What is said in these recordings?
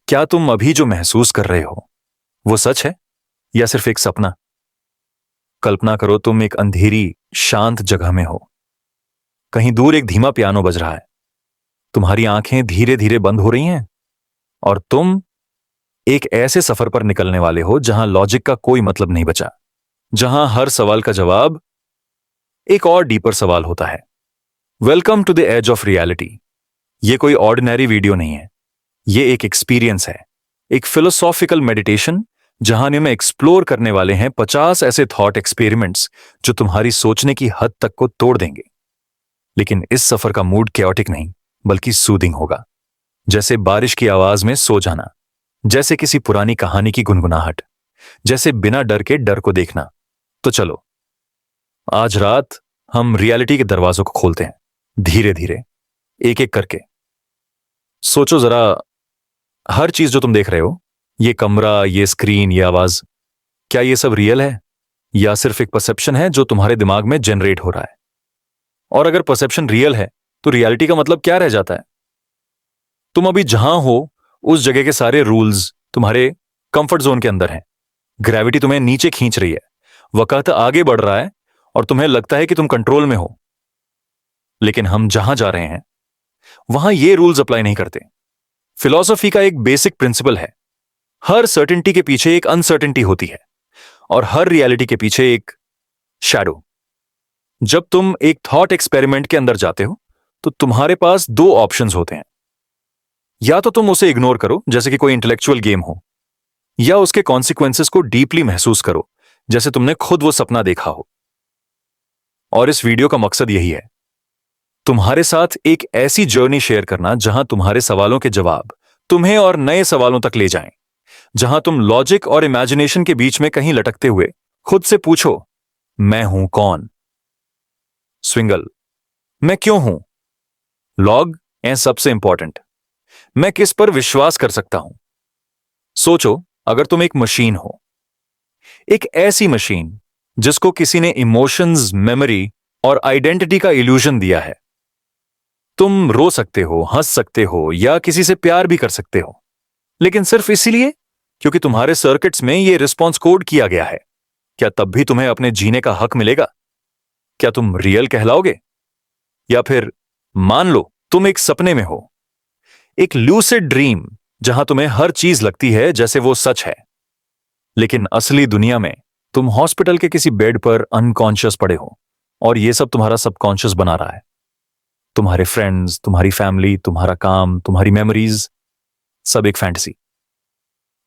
क्या तुम अभी जो महसूस कर रहे हो वो सच है या सिर्फ एक सपना? कल्पना करो तुम एक अंधेरी शांत जगह में हो। कहीं दूर एक धीमा पियानो बज रहा है। तुम्हारी आंखें धीरे धीरे बंद हो रही हैं और तुम एक ऐसे सफर पर निकलने वाले हो जहां लॉजिक का कोई मतलब नहीं बचा, जहां हर सवाल का जवाब एक और डीपर सवाल होता है। Welcome to the age of reality. ये कोई ऑर्डिनरी वीडियो नहीं है, ये एक एक्सपीरियंस है, एक फिलोसॉफिकल मेडिटेशन जहां हम एक्सप्लोर करने वाले हैं 50 ऐसे थॉट एक्सपेरिमेंट्स जो तुम्हारी सोचने की हद तक को तोड़ देंगे। लेकिन इस सफर का मूड कैओटिक नहीं बल्कि सूदिंग होगा, जैसे बारिश की आवाज में सो जाना, जैसे किसी पुरानी कहानी की गुनगुनाहट, जैसे बिना डर के डर को देखना। तो चलो आज रात हम रियलिटी के दरवाजों को खोलते हैं, धीरे धीरे, एक एक करके। सोचो जरा, हर चीज जो तुम देख रहे हो, ये कमरा, ये स्क्रीन, ये आवाज, क्या ये सब रियल है या सिर्फ एक परसेप्शन है जो तुम्हारे दिमाग में जनरेट हो रहा है? और अगर परसेप्शन रियल है तो रियलिटी का मतलब क्या रह जाता है? तुम अभी जहां हो उस जगह के सारे रूल्स तुम्हारे कंफर्ट जोन के अंदर हैं। ग्रेविटी तुम्हें नीचे खींच रही है, वक्त आगे बढ़ रहा है और तुम्हें लगता है कि तुम कंट्रोल में हो। लेकिन हम जहां जा रहे हैं वहां ये रूल्स अप्लाई नहीं करते। फिलॉसफी का एक बेसिक प्रिंसिपल है, हर सर्टेनिटी के पीछे एक अनसर्टेनिटी होती है और हर रियलिटी के पीछे एक शैडो। जब तुम एक थॉट एक्सपेरिमेंट के अंदर जाते हो तो तुम्हारे पास दो ऑप्शंस होते हैं। या तो तुम उसे इग्नोर करो जैसे कि कोई इंटेलेक्चुअल गेम हो, या उसके कॉन्सिक्वेंसेस को डीपली महसूस करो जैसे तुमने खुद वो सपना देखा हो। और इस वीडियो का मकसद यही है, तुम्हारे साथ एक ऐसी जर्नी शेयर करना जहां तुम्हारे सवालों के जवाब तुम्हें और नए सवालों तक ले जाएं, जहां तुम लॉजिक और इमेजिनेशन के बीच में कहीं लटकते हुए खुद से पूछो, मैं हूं कौन? स्विंगल, मैं क्यों हूं? लॉग, एंड सबसे इंपॉर्टेंट, मैं किस पर विश्वास कर सकता हूं? सोचो, अगर तुम एक मशीन हो, एक ऐसी मशीन जिसको किसी ने इमोशंस, मेमोरी और आइडेंटिटी का इल्यूजन दिया है। तुम रो सकते हो, हंस सकते हो या किसी से प्यार भी कर सकते हो, लेकिन सिर्फ इसीलिए क्योंकि तुम्हारे सर्किट्स में यह रिस्पॉन्स कोड किया गया है। क्या तब भी तुम्हें अपने जीने का हक मिलेगा? क्या तुम रियल कहलाओगे? या फिर मान लो तुम एक सपने में हो, एक लूसिड ड्रीम जहां तुम्हें हर चीज लगती है जैसे वो सच है, लेकिन असली दुनिया में तुम हॉस्पिटल के किसी बेड पर अनकॉन्शियस पड़े हो और ये सब तुम्हारा सबकॉन्शियस बना रहा है। तुम्हारे फ्रेंड्स, तुम्हारी फैमिली, तुम्हारा काम, तुम्हारी मेमोरीज, सब एक फैंटेसी।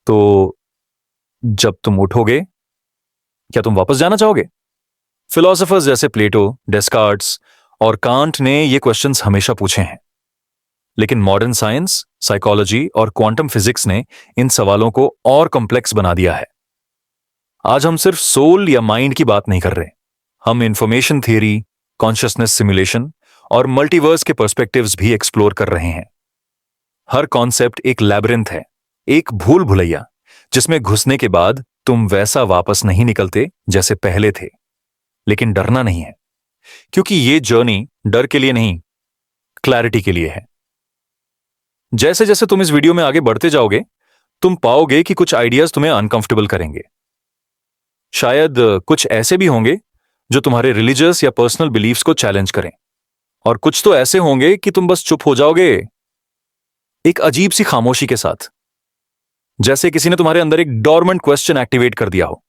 तो जब तुम उठोगे, क्या तुम वापस जाना चाहोगे? फिलोसोफर्स जैसे प्लेटो, डेस्कार्ट्स और कांट ने ये क्वेश्चंस हमेशा पूछे हैं, लेकिन मॉडर्न साइंस, साइकोलॉजी और क्वांटम फिजिक्स ने इन सवालों को और कॉम्प्लेक्स बना दिया है। आज हम सिर्फ सोल या माइंड की बात नहीं कर रहे, हम इंफॉर्मेशन थियरी, कॉन्शियसनेस सिमुलेशन और मल्टीवर्स के पर्सपेक्टिव्स भी एक्सप्लोर कर रहे हैं। हर कॉन्सेप्ट एक लैबिरिंथ है, एक भूल भुलैया जिसमें घुसने के बाद तुम वैसा वापस नहीं निकलते जैसे पहले थे। लेकिन डरना नहीं है, क्योंकि ये जर्नी डर के लिए नहीं, क्लैरिटी के लिए है। जैसे जैसे तुम इस वीडियो में आगे बढ़ते जाओगे, तुम पाओगे कि कुछ आइडियाज तुम्हें अनकंफर्टेबल करेंगे। शायद कुछ ऐसे भी होंगे जो तुम्हारे रिलीजियस या पर्सनल बिलीफ्स को चैलेंज करें, और कुछ तो ऐसे होंगे कि तुम बस चुप हो जाओगे, एक अजीब सी खामोशी के साथ, जैसे किसी ने तुम्हारे अंदर एक डॉर्मेंट क्वेश्चन एक्टिवेट कर दिया हो।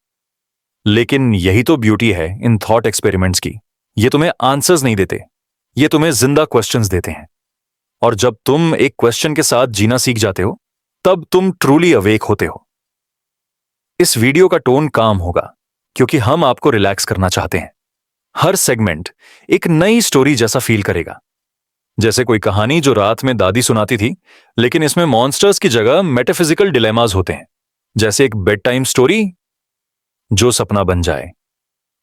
लेकिन यही तो ब्यूटी है इन थॉट एक्सपेरिमेंट्स की, ये तुम्हें आंसर्स नहीं देते, ये तुम्हें जिंदा क्वेश्चंस देते हैं। और जब तुम एक क्वेश्चन के साथ जीना सीख जाते हो, तब तुम ट्रूली अवेक होते हो। इस वीडियो का टोन काम होगा क्योंकि हम आपको रिलैक्स करना चाहते हैं। हर सेगमेंट एक नई स्टोरी जैसा फील करेगा, जैसे कोई कहानी जो रात में दादी सुनाती थी, लेकिन इसमें मॉन्स्टर्स की जगह मेटाफिजिकल डिलेमास होते हैं, जैसे एक बेड टाइम स्टोरी जो सपना बन जाए,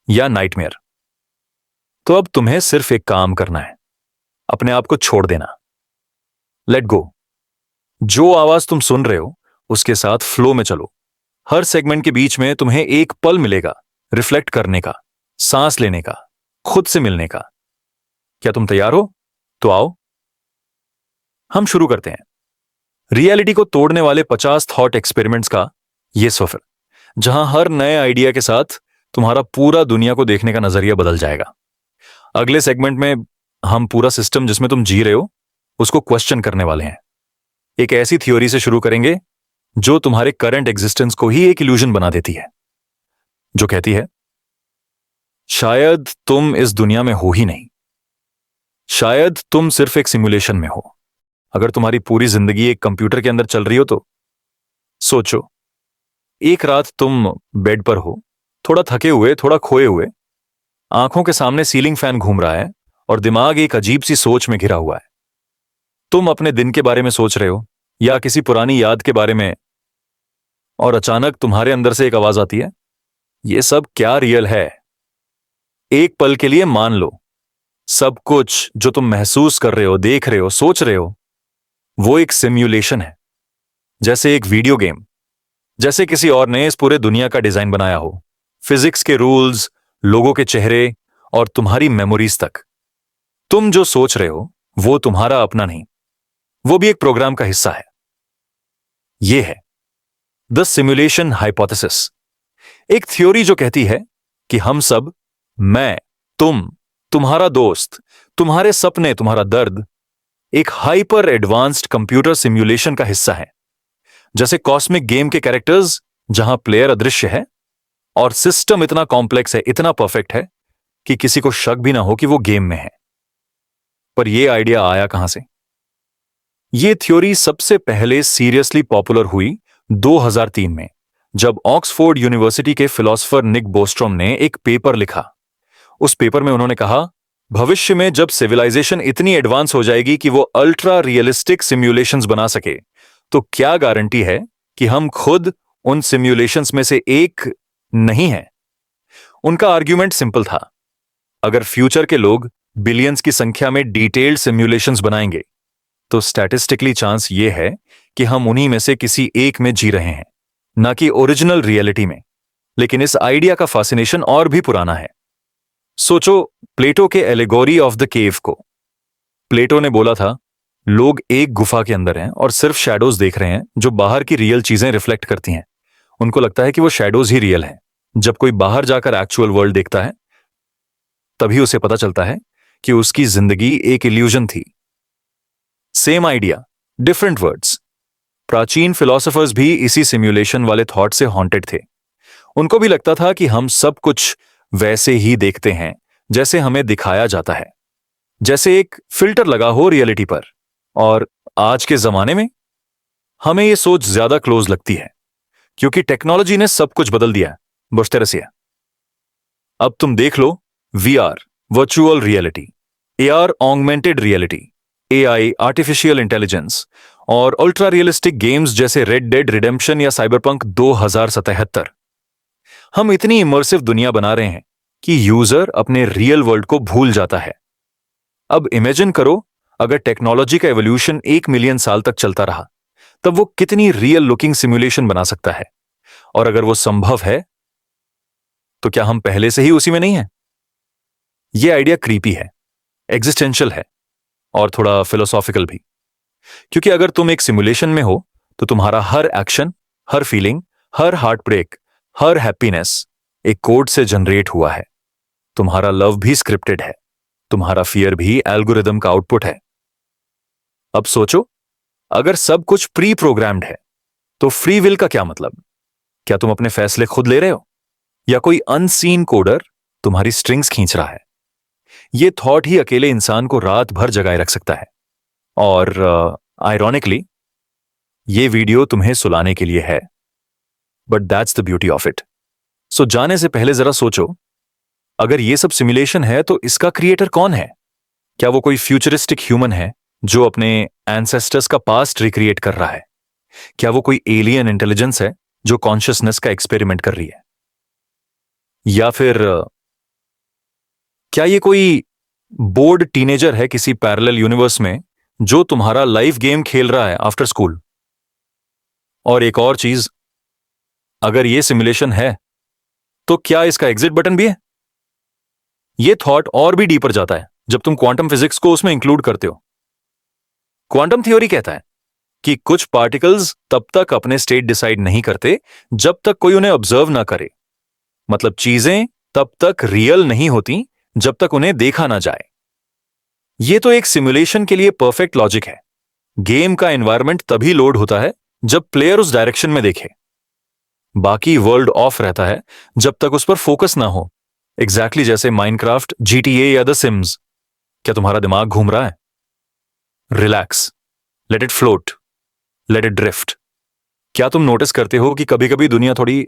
या नाइटमेयर। तो अब तुम्हें सिर्फ एक काम करना है, अपने आप को छोड़ देना, लेट गो। जो आवाज तुम सुन रहे हो उसके साथ फ्लो में चलो। हर सेगमेंट के बीच में तुम्हें एक पल मिलेगा रिफ्लेक्ट करने का, सांस लेने का, खुद से मिलने का। क्या तुम तैयार हो? तो आओ हम शुरू करते हैं। रियलिटी को तोड़ने वाले 50 थॉट एक्सपेरिमेंट्स का ये सफर, जहां हर नए आइडिया के साथ तुम्हारा पूरा दुनिया को देखने का नजरिया बदल जाएगा। अगले सेगमेंट में हम पूरा सिस्टम जिसमें तुम जी रहे हो उसको क्वेश्चन करने वाले हैं। एक ऐसी थ्योरी से शुरू करेंगे जो तुम्हारे करंट एग्जिस्टेंस को ही एक इल्यूजन बना देती है, जो कहती है शायद तुम इस दुनिया में हो ही नहीं, शायद तुम सिर्फ एक सिमुलेशन में हो। अगर तुम्हारी पूरी जिंदगी एक कंप्यूटर के अंदर चल रही हो तो सोचो, एक रात तुम बेड पर हो, थोड़ा थके हुए, थोड़ा खोए हुए, आंखों के सामने सीलिंग फैन घूम रहा है और दिमाग एक अजीब सी सोच में घिरा हुआ है। तुम अपने दिन के बारे में सोच रहे हो या किसी पुरानी याद के बारे में, और अचानक तुम्हारे अंदर से एक आवाज आती है, यह सब क्या रियल है? एक पल के लिए मान लो सब कुछ जो तुम महसूस कर रहे हो, देख रहे हो, सोच रहे हो, वो एक सिम्युलेशन है, जैसे एक वीडियो गेम, जैसे किसी और ने इस पूरे दुनिया का डिजाइन बनाया हो, फिजिक्स के रूल्स, लोगों के चेहरे और तुम्हारी मेमोरीज तक। तुम जो सोच रहे हो वो तुम्हारा अपना नहीं, वो भी एक प्रोग्राम का हिस्सा है। यह है द सिमुलेशन हाइपोथेसिस, एक थ्योरी जो कहती है कि हम सब, मैं, तुम, तुम्हारा दोस्त, तुम्हारे सपने, तुम्हारा दर्द, एक हाइपर एडवांस्ड कंप्यूटर सिमुलेशन का हिस्सा है, जैसे कॉस्मिक गेम के कैरेक्टर्स जहां प्लेयर अदृश्य है और सिस्टम इतना कॉम्प्लेक्स है, इतना परफेक्ट है कि किसी को शक भी ना हो कि वो गेम में है। पर यह आइडिया आया कहां से? यह थ्योरी सबसे पहले सीरियसली पॉपुलर हुई 2003 में, जब ऑक्सफोर्ड यूनिवर्सिटी के फिलोसोफर निक बोस्ट्रॉम ने एक पेपर लिखा। उस पेपर में उन्होंने कहा, भविष्य में जब सिविलाइजेशन इतनी एडवांस हो जाएगी कि वो अल्ट्रा रियलिस्टिक सिम्युलेशंस बना सके, तो क्या गारंटी है कि हम खुद उन सिम्युलेशंस में से एक नहीं है? उनका आर्ग्यूमेंट सिंपल था, अगर फ्यूचर के लोग बिलियंस की संख्या में डिटेल्ड सिम्युलेशंस बनाएंगे तो स्टैटिस्टिकली चांस ये है कि हम उन्हीं में से किसी एक में जी रहे हैं, ना कि ओरिजिनल रियलिटी में। लेकिन इस आइडिया का फैसिनेशन और भी पुराना है। सोचो प्लेटो के एलेगोरी ऑफ द केव को। प्लेटो ने बोला था, लोग एक गुफा के अंदर हैं और सिर्फ शैडोज देख रहे हैं जो बाहर की रियल चीजें रिफ्लेक्ट करती हैं। उनको लगता है कि वो शैडोज ही रियल हैं। जब कोई बाहर जाकर एक्चुअल वर्ल्ड देखता है तभी उसे पता चलता है कि उसकी जिंदगी एक इल्यूजन थी। Same idea, different words. प्राचीन फिलोसोफर्स भी इसी सिम्युलेशन वाले थॉट से हॉन्टेड थे। उनको भी लगता था कि हम सब कुछ वैसे ही देखते हैं जैसे हमें दिखाया जाता है, जैसे एक फिल्टर लगा हो रियलिटी पर। और आज के जमाने में हमें यह सोच ज्यादा क्लोज लगती है, क्योंकि टेक्नोलॉजी ने सब कुछ बदल दिया है। बुझते रसिया। अब तुम देख लो VR, virtual reality, AR, augmented reality, AI, artificial intelligence, और अल्ट्रा रियलिस्टिक गेम्स जैसे रेड डेड रिडेम्पशन या साइबरपंक 2077। हम इतनी इमर्सिव दुनिया बना रहे हैं कि यूजर अपने रियल वर्ल्ड को भूल जाता है। अब इमेजिन करो, अगर टेक्नोलॉजी का एवोल्यूशन 1 मिलियन साल तक चलता रहा, तब वो कितनी रियल लुकिंग सिमुलेशन बना सकता है। और अगर वो संभव है तो क्या हम पहले से ही उसी में नहीं है? यह आइडिया क्रीपी है, एग्जिस्टेंशियल है और थोड़ा फिलोसॉफिकल भी। क्योंकि अगर तुम एक सिमुलेशन में हो तो तुम्हारा हर एक्शन, हर फीलिंग, हर हार्ट ब्रेक, हर हैप्पीनेस एक कोड से जनरेट हुआ है। तुम्हारा लव भी स्क्रिप्टेड है, तुम्हारा फियर भी एल्गोरिदम का आउटपुट है। अब सोचो, अगर सब कुछ प्री प्रोग्राम्ड है तो फ्री विल का क्या मतलब? क्या तुम अपने फैसले खुद ले रहे हो या कोई अनसीन कोडर तुम्हारी स्ट्रिंग्स खींच रहा है? यह थॉट ही अकेले इंसान को रात भर जगाए रख सकता है। और आयरॉनिकली यह वीडियो तुम्हें सुलाने के लिए है, but that's the beauty of it. सो जाने से पहले जरा सोचो, अगर यह सब सिमुलेशन है तो इसका क्रिएटर कौन है? क्या वो कोई फ्यूचरिस्टिक ह्यूमन है जो अपने एंसेस्टर्स का पास्ट रिक्रिएट कर रहा है? क्या वो कोई एलियन इंटेलिजेंस है जो कॉन्शियसनेस का एक्सपेरिमेंट कर रही है? या फिर क्या ये कोई बोर्ड टीनेजर है किसी पैरेलल यूनिवर्स में जो तुम्हारा लाइफ गेम खेल रहा है आफ्टर स्कूल? और एक और चीज, अगर ये सिमुलेशन है तो क्या इसका एग्जिट बटन भी है? यह थॉट और भी डीपर जाता है जब तुम क्वांटम फिजिक्स को उसमें इंक्लूड करते हो। क्वांटम थ्योरी कहता है कि कुछ पार्टिकल्स तब तक अपने स्टेट डिसाइड नहीं करते जब तक कोई उन्हें ऑब्जर्व ना करे। मतलब चीजें तब तक रियल नहीं होती जब तक उन्हें देखा ना जाए। यह तो एक सिमुलेशन के लिए परफेक्ट लॉजिक है। गेम का एनवायरनमेंट तभी लोड होता है जब प्लेयर उस डायरेक्शन में देखे। बाकी वर्ल्ड ऑफ रहता है जब तक उस पर फोकस ना हो। एग्जैक्टली जैसे माइनक्राफ्ट, जीटीए या द सिम्स। क्या तुम्हारा दिमाग घूम रहा है? Relax, let it float, let it drift. क्या तुम नोटिस करते हो कि कभी कभी दुनिया थोड़ी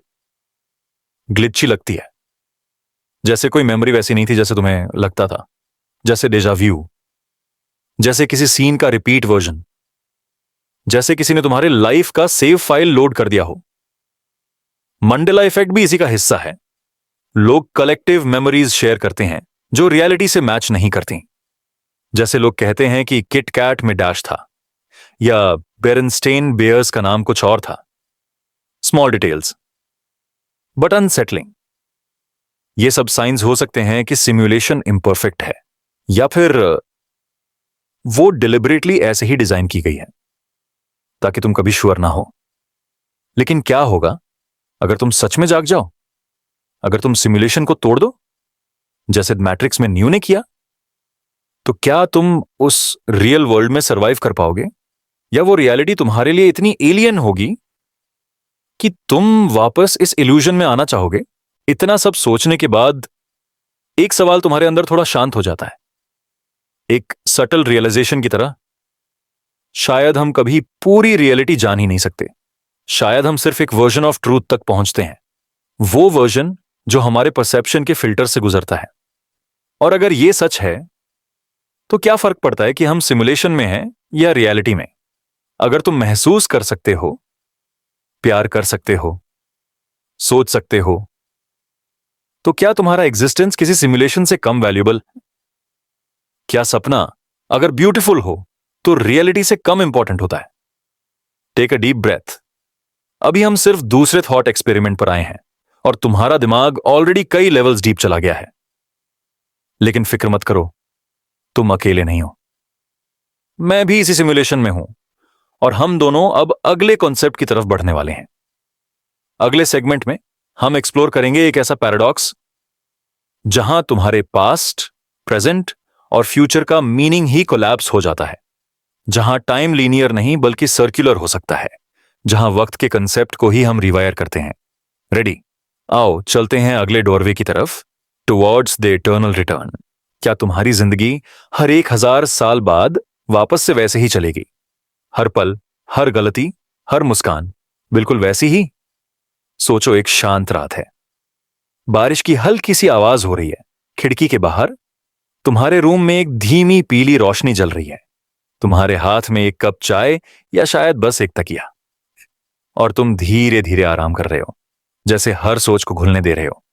ग्लिची लगती है? जैसे कोई मेमोरी वैसी नहीं थी जैसे तुम्हें लगता था, जैसे डेजा व्यू, जैसे किसी सीन का रिपीट वर्जन, जैसे किसी ने तुम्हारे लाइफ का सेव फाइल लोड कर दिया हो। मंडेला इफेक्ट भी इसी का हिस्सा है। लोग कलेक्टिव मेमोरीज शेयर करते हैं जो रियलिटी से मैच नहीं करती। जैसे लोग कहते हैं कि किट कैट में डैश था, या बेरनस्टेन बेयर्स का नाम कुछ और था। Small details but unsettling. ये सब साइंस हो सकते हैं कि सिमुलेशन इम्परफेक्ट है, या फिर वो डिलिबरेटली ऐसे ही डिजाइन की गई है ताकि तुम कभी श्योर ना हो। लेकिन क्या होगा अगर तुम सच में जाग जाओ? अगर तुम सिमुलेशन को तोड़ दो, जैसे मैट्रिक्स में न्यू ने किया? तो क्या तुम उस रियल वर्ल्ड में सरवाइव कर पाओगे, या वो रियलिटी तुम्हारे लिए इतनी एलियन होगी कि तुम वापस इस इल्यूजन में आना चाहोगे? इतना सब सोचने के बाद एक सवाल तुम्हारे अंदर थोड़ा शांत हो जाता है, एक सटल रियलाइजेशन की तरह। शायद हम कभी पूरी रियलिटी जान ही नहीं सकते। शायद हम सिर्फ एक वर्जन ऑफ ट्रूथ तक पहुंचते हैं, वो वर्जन जो हमारे परसेप्शन के फिल्टर से गुजरता है। और अगर ये सच है तो क्या फर्क पड़ता है कि हम सिमुलेशन में हैं या रियलिटी में? अगर तुम महसूस कर सकते हो, प्यार कर सकते हो, सोच सकते हो, तो क्या तुम्हारा एग्जिस्टेंस किसी सिमुलेशन से कम वैल्यूएबल? क्या सपना अगर ब्यूटीफुल हो तो रियलिटी से कम इंपॉर्टेंट होता है? Take a deep breath. अभी हम सिर्फ दूसरे थॉट एक्सपेरिमेंट पर आए हैं और तुम्हारा दिमाग ऑलरेडी कई लेवल्स डीप चला गया है। लेकिन फिक्र मत करो, तुम अकेले नहीं हो। मैं भी इसी सिमुलेशन में हूं, और हम दोनों अब अगले कॉन्सेप्ट की तरफ बढ़ने वाले हैं। अगले सेगमेंट में हम एक्सप्लोर करेंगे एक ऐसा पैराडॉक्स जहां तुम्हारे पास्ट, प्रेजेंट और फ्यूचर का मीनिंग ही कोलैप्स हो जाता है, जहां टाइम लीनियर नहीं बल्कि सर्कुलर हो सकता है, जहां वक्त के कंसेप्ट को ही हम रिवायर करते हैं। रेडी? आओ चलते हैं अगले डोरवे की तरफ, टुवर्ड्स द इटर्नल रिटर्न। क्या तुम्हारी जिंदगी हर 1000 साल बाद वापस से वैसे ही चलेगी? हर पल, हर गलती, हर मुस्कान बिल्कुल वैसी ही? सोचो, एक शांत रात है, बारिश की हल्की सी आवाज हो रही है, खिड़की के बाहर तुम्हारे रूम में एक धीमी पीली रोशनी जल रही है, तुम्हारे हाथ में एक कप चाय या शायद बस एक तकिया, और तुम धीरे धीरे आराम कर रहे हो, जैसे हर सोच को घुलने दे रहे हो।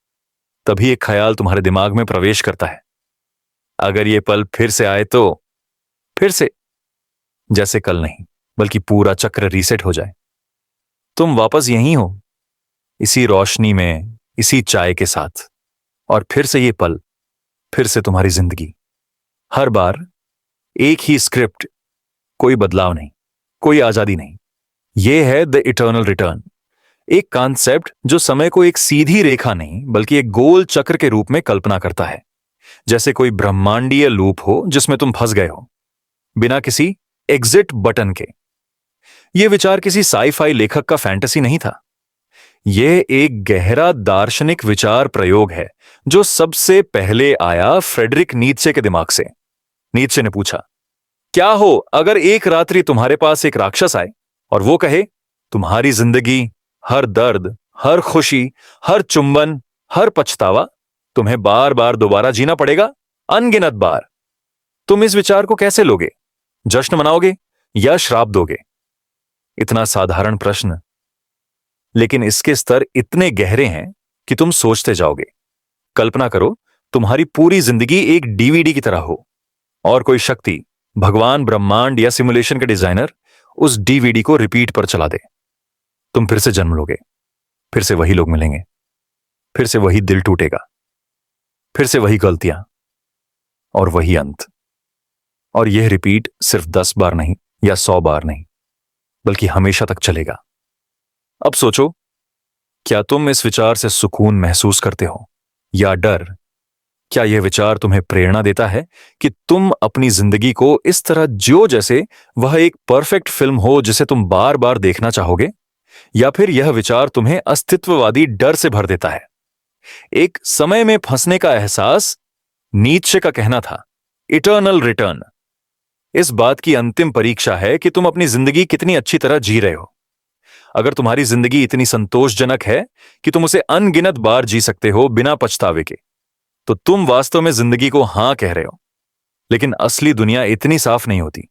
तभी एक ख्याल तुम्हारे दिमाग में प्रवेश करता है, अगर ये पल फिर से आए तो? फिर से, जैसे कल नहीं बल्कि पूरा चक्र रीसेट हो जाए। तुम वापस यहीं हो, इसी रोशनी में, इसी चाय के साथ, और फिर से ये पल, फिर से तुम्हारी जिंदगी। हर बार एक ही स्क्रिप्ट, कोई बदलाव नहीं, कोई आजादी नहीं। यह है द इटर्नल रिटर्न, एक कॉन्सेप्ट जो समय को एक सीधी रेखा नहीं बल्कि एक गोल चक्र के रूप में कल्पना करता है, जैसे कोई ब्रह्मांडीय लूप हो जिसमें तुम फंस गए हो, बिना किसी एग्जिट बटन के। यह विचार किसी साई-फाई लेखक का फैंटेसी नहीं था। यह एक गहरा दार्शनिक विचार प्रयोग है जो सबसे पहले आया फ्रेडरिक नीत्शे के दिमाग से। नीत्शे ने पूछा, क्या हो अगर एक रात्रि तुम्हारे पास एक राक्षस आए और वो कहे, तुम्हारी जिंदगी, हर दर्द, हर खुशी, हर चुंबन, हर पछतावा तुम्हें बार बार दोबारा जीना पड़ेगा, अनगिनत बार। तुम इस विचार को कैसे लोगे? जश्न मनाओगे या श्राप दोगे? इतना साधारण प्रश्न, लेकिन इसके स्तर इतने गहरे हैं कि तुम सोचते जाओगे। कल्पना करो, तुम्हारी पूरी जिंदगी एक डीवीडी की तरह हो, और कोई शक्ति, भगवान, ब्रह्मांड या सिमुलेशन के डिजाइनर उस डीवीडी को रिपीट पर चला दे। तुम फिर से जन्म लोगे, फिर से वही लोग मिलेंगे, फिर से वही दिल टूटेगा, फिर से वही गलतियां, और वही अंत। और यह रिपीट सिर्फ 10 बार नहीं या 100 बार नहीं, बल्कि हमेशा तक चलेगा। अब सोचो, क्या तुम इस विचार से सुकून महसूस करते हो या डर? क्या यह विचार तुम्हें प्रेरणा देता है कि तुम अपनी जिंदगी को इस तरह जियो जैसे वह एक परफेक्ट फिल्म हो जिसे तुम बार बार देखना चाहोगे? या फिर यह विचार तुम्हें अस्तित्ववादी डर से भर देता है? एक समय में फंसने का एहसास, नीत्शे का कहना था, इटर्नल रिटर्न इस बात की अंतिम परीक्षा है कि तुम अपनी जिंदगी कितनी अच्छी तरह जी रहे हो। अगर तुम्हारी जिंदगी इतनी संतोषजनक है कि तुम उसे अनगिनत बार जी सकते हो बिना पछतावे के, तो तुम वास्तव में जिंदगी को हां कह रहे हो। लेकिन असली दुनिया इतनी साफ नहीं होती।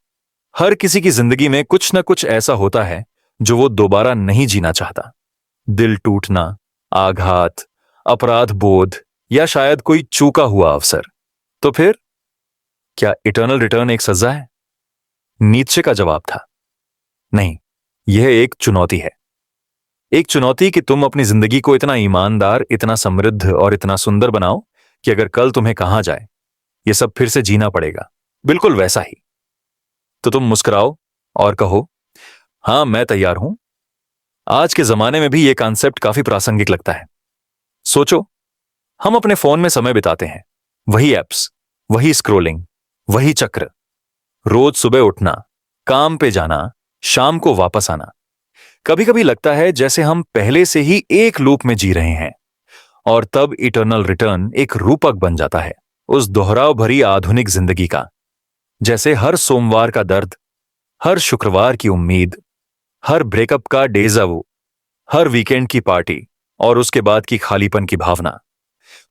हर किसी की जिंदगी में कुछ न कुछ ऐसा होता है जो वो दोबारा नहीं जीना चाहता। दिल टूटना, आघात, अपराध बोध या शायद कोई चूका हुआ अवसर। तो फिर क्या इटर्नल रिटर्न एक सजा है? नीत्शे का जवाब था, नहीं, यह एक चुनौती है। एक चुनौती कि तुम अपनी जिंदगी को इतना ईमानदार, इतना समृद्ध और इतना सुंदर बनाओ कि अगर कल तुम्हें कहा जाए यह सब फिर से जीना पड़ेगा, बिल्कुल वैसा ही, तो तुम मुस्कुराओ और कहो, हां, मैं तैयार हूं। आज के जमाने में भी यह कॉन्सेप्ट काफी प्रासंगिक लगता है। सोचो, हम अपने फोन में समय बिताते हैं, वही एप्स, वही स्क्रोलिंग, वही चक्र। रोज सुबह उठना, काम पे जाना, शाम को वापस आना। कभी कभी लगता है जैसे हम पहले से ही एक लूप में जी रहे हैं। और तब इटर्नल रिटर्न एक रूपक बन जाता है उस दोहराव भरी आधुनिक जिंदगी का। जैसे हर सोमवार का दर्द, हर शुक्रवार की उम्मीद, हर ब्रेकअप का डेजावू, हर वीकेंड की पार्टी और उसके बाद की खालीपन की भावना।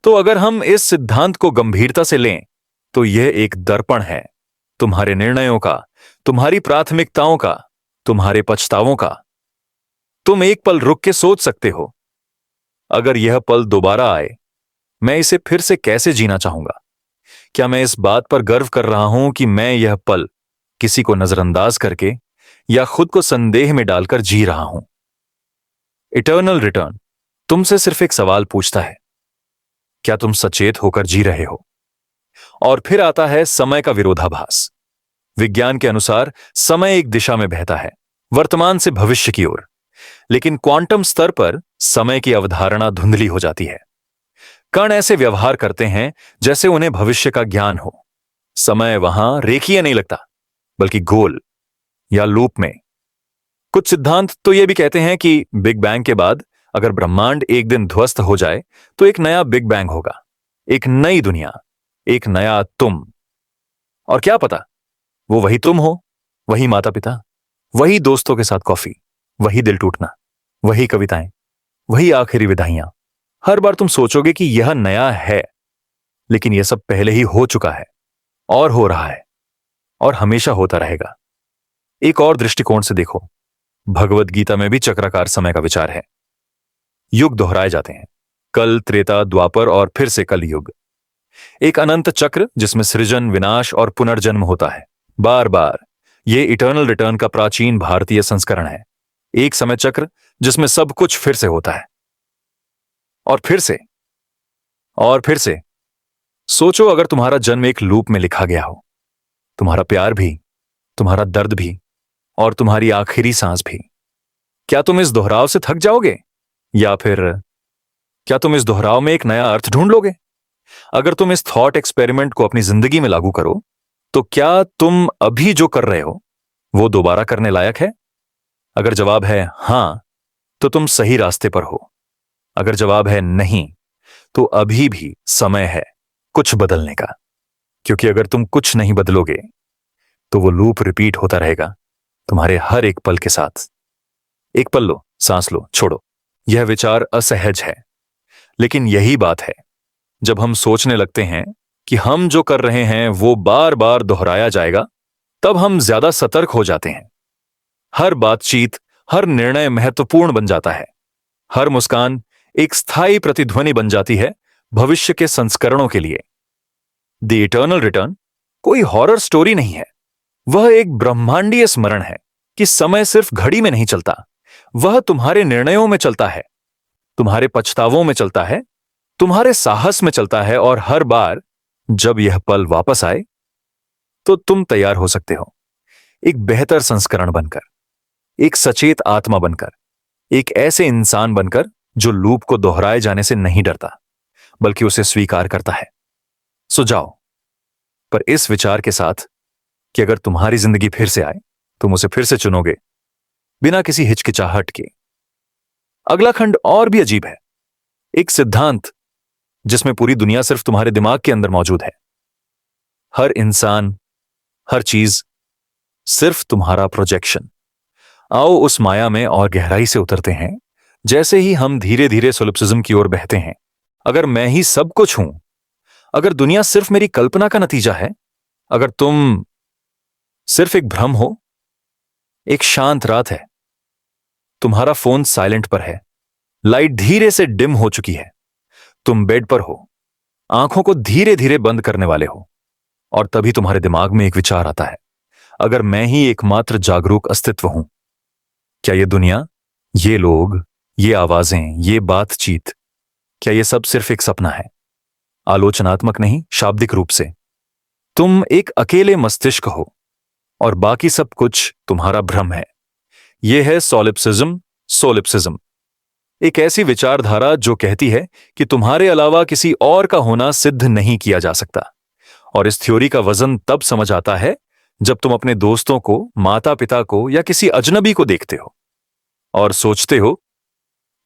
तो अगर हम इस सिद्धांत को गंभीरता से लें तो यह एक दर्पण है, तुम्हारे निर्णयों का, तुम्हारी प्राथमिकताओं का, तुम्हारे पछतावों का। तुम एक पल रुक के सोच सकते हो, अगर यह पल दोबारा आए, मैं इसे फिर से कैसे जीना चाहूंगा? क्या मैं इस बात पर गर्व कर रहा हूं कि मैं यह पल किसी को नजरअंदाज करके या खुद को संदेह में डालकर जी रहा हूं? इटर्नल रिटर्न तुमसे सिर्फ एक सवाल पूछता है, क्या तुम सचेत होकर जी रहे हो? और फिर आता है समय का विरोधाभास। विज्ञान के अनुसार समय एक दिशा में बहता है, वर्तमान से भविष्य की ओर। लेकिन क्वांटम स्तर पर समय की अवधारणा धुंधली हो जाती है। कण ऐसे व्यवहार करते हैं जैसे उन्हें भविष्य का ज्ञान हो। समय वहां रेखीय नहीं लगता, बल्कि गोल या लूप में। कुछ सिद्धांत तो यह भी कहते हैं कि बिग बैंग के बाद अगर ब्रह्मांड एक दिन ध्वस्त हो जाए तो एक नया बिग बैंग होगा, एक नई दुनिया, एक नया तुम। और क्या पता, वो वही तुम हो, वही माता पिता, वही दोस्तों के साथ कॉफी, वही दिल टूटना, वही कविताएं, वही आखिरी विदाइयां। हर बार तुम सोचोगे कि यह नया है, लेकिन यह सब पहले ही हो चुका है और हो रहा है और हमेशा होता रहेगा। एक और दृष्टिकोण से देखो, भगवद गीता में भी चक्राकार समय का विचार है। युग दोहराए जाते हैं, कल, त्रेता, द्वापर और फिर से कल युग। एक अनंत चक्र जिसमें सृजन, विनाश और पुनर्जन्म होता है बार बार। यह इटर्नल रिटर्न का प्राचीन भारतीय संस्करण है। एक समय चक्र जिसमें सब कुछ फिर से होता है और फिर से और फिर से। सोचो, अगर तुम्हारा जन्म एक लूप में लिखा गया हो, तुम्हारा प्यार भी, तुम्हारा दर्द भी और तुम्हारी आखिरी सांस भी, क्या तुम इस दोहराव से थक जाओगे या फिर क्या तुम इस दोहराव में एक नया अर्थ ढूंढ लोगे? अगर तुम इस थॉट एक्सपेरिमेंट को अपनी जिंदगी में लागू करो तो क्या तुम अभी जो कर रहे हो वो दोबारा करने लायक है? अगर जवाब है हां, तो तुम सही रास्ते पर हो। अगर जवाब है नहीं, तो अभी भी समय है कुछ बदलने का। क्योंकि अगर तुम कुछ नहीं बदलोगे तो वो लूप रिपीट होता रहेगा तुम्हारे हर एक पल के साथ। एक पल लो, सांस लो, छोड़ो। यह विचार असहज है, लेकिन यही बात है। जब हम सोचने लगते हैं कि हम जो कर रहे हैं वो बार बार दोहराया जाएगा, तब हम ज्यादा सतर्क हो जाते हैं। हर बातचीत, हर निर्णय महत्वपूर्ण बन जाता है। हर मुस्कान एक स्थायी प्रतिध्वनि बन जाती है भविष्य के संस्करणों के लिए। द इटर्नल रिटर्न कोई हॉरर स्टोरी नहीं है, वह एक ब्रह्मांडीय स्मरण है कि समय सिर्फ घड़ी में नहीं चलता, वह तुम्हारे निर्णयों में चलता है, तुम्हारे पछतावों में चलता है, तुम्हारे साहस में चलता है। और हर बार जब यह पल वापस आए तो तुम तैयार हो सकते हो एक बेहतर संस्करण बनकर, एक सचेत आत्मा बनकर, एक ऐसे इंसान बनकर जो लूप को दोहराए जाने से नहीं डरता बल्कि उसे स्वीकार करता है। सो जाओ, पर इस विचार के साथ कि अगर तुम्हारी जिंदगी फिर से आए तुम उसे फिर से चुनोगे, बिना किसी हिचकिचाहट के। अगला खंड और भी अजीब है, एक सिद्धांत जिसमें पूरी दुनिया सिर्फ तुम्हारे दिमाग के अंदर मौजूद है। हर इंसान, हर चीज सिर्फ तुम्हारा प्रोजेक्शन। आओ उस माया में और गहराई से उतरते हैं। जैसे ही हम धीरे धीरे सोलिप्सिज्म की ओर बहते हैं, अगर मैं ही सब कुछ हूं, अगर दुनिया सिर्फ मेरी कल्पना का नतीजा है, अगर तुम सिर्फ एक भ्रम हो, एक शांत रात है, तुम्हारा फोन साइलेंट पर है, लाइट धीरे से डिम हो चुकी है, तुम बेड पर हो, आंखों को धीरे धीरे बंद करने वाले हो, और तभी तुम्हारे दिमाग में एक विचार आता है, अगर मैं ही एकमात्र जागरूक अस्तित्व हूं, क्या ये दुनिया, ये लोग, ये आवाजें, ये बातचीत, क्या ये सब सिर्फ एक सपना है? आलोचनात्मक नहीं, शाब्दिक रूप से तुम एक अकेले मस्तिष्क हो और बाकी सब कुछ तुम्हारा भ्रम है। यह है सोलिप्सिज्म। सोलिप्सिज्म एक ऐसी विचारधारा जो कहती है कि तुम्हारे अलावा किसी और का होना सिद्ध नहीं किया जा सकता। और इस थ्योरी का वजन तब समझ आता है जब तुम अपने दोस्तों को, माता पिता को या किसी अजनबी को देखते हो और सोचते हो,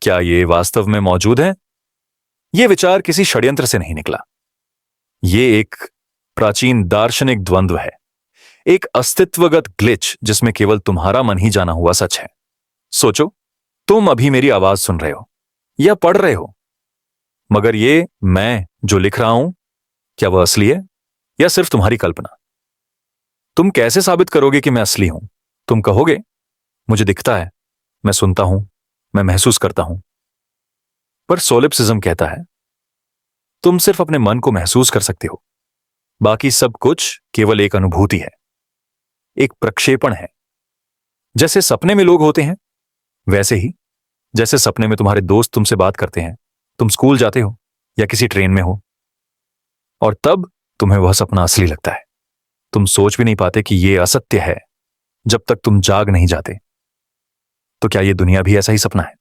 क्या ये वास्तव में मौजूद है? यह विचार किसी षड्यंत्र से नहीं निकला। यह एक प्राचीन दार्शनिक द्वंद्व है, एक अस्तित्वगत ग्लिच जिसमें केवल तुम्हारा मन ही जाना हुआ सच है। सोचो, तुम अभी मेरी आवाज सुन रहे हो या पढ़ रहे हो, मगर ये मैं जो लिख रहा हूं, क्या वह असली है या सिर्फ तुम्हारी कल्पना? तुम कैसे साबित करोगे कि मैं असली हूं? तुम कहोगे, मुझे दिखता है, मैं सुनता हूं, मैं महसूस करता हूं। पर सोलिप्सिज्म कहता है, तुम सिर्फ अपने मन को महसूस कर सकते हो, बाकी सब कुछ केवल एक अनुभूति है, एक प्रक्षेपण है। जैसे सपने में लोग होते हैं, वैसे ही जैसे सपने में तुम्हारे दोस्त तुमसे बात करते हैं, तुम स्कूल जाते हो या किसी ट्रेन में हो, और तब तुम्हें वह सपना असली लगता है। तुम सोच भी नहीं पाते कि यह असत्य है जब तक तुम जाग नहीं जाते। तो क्या यह दुनिया भी ऐसा ही सपना है?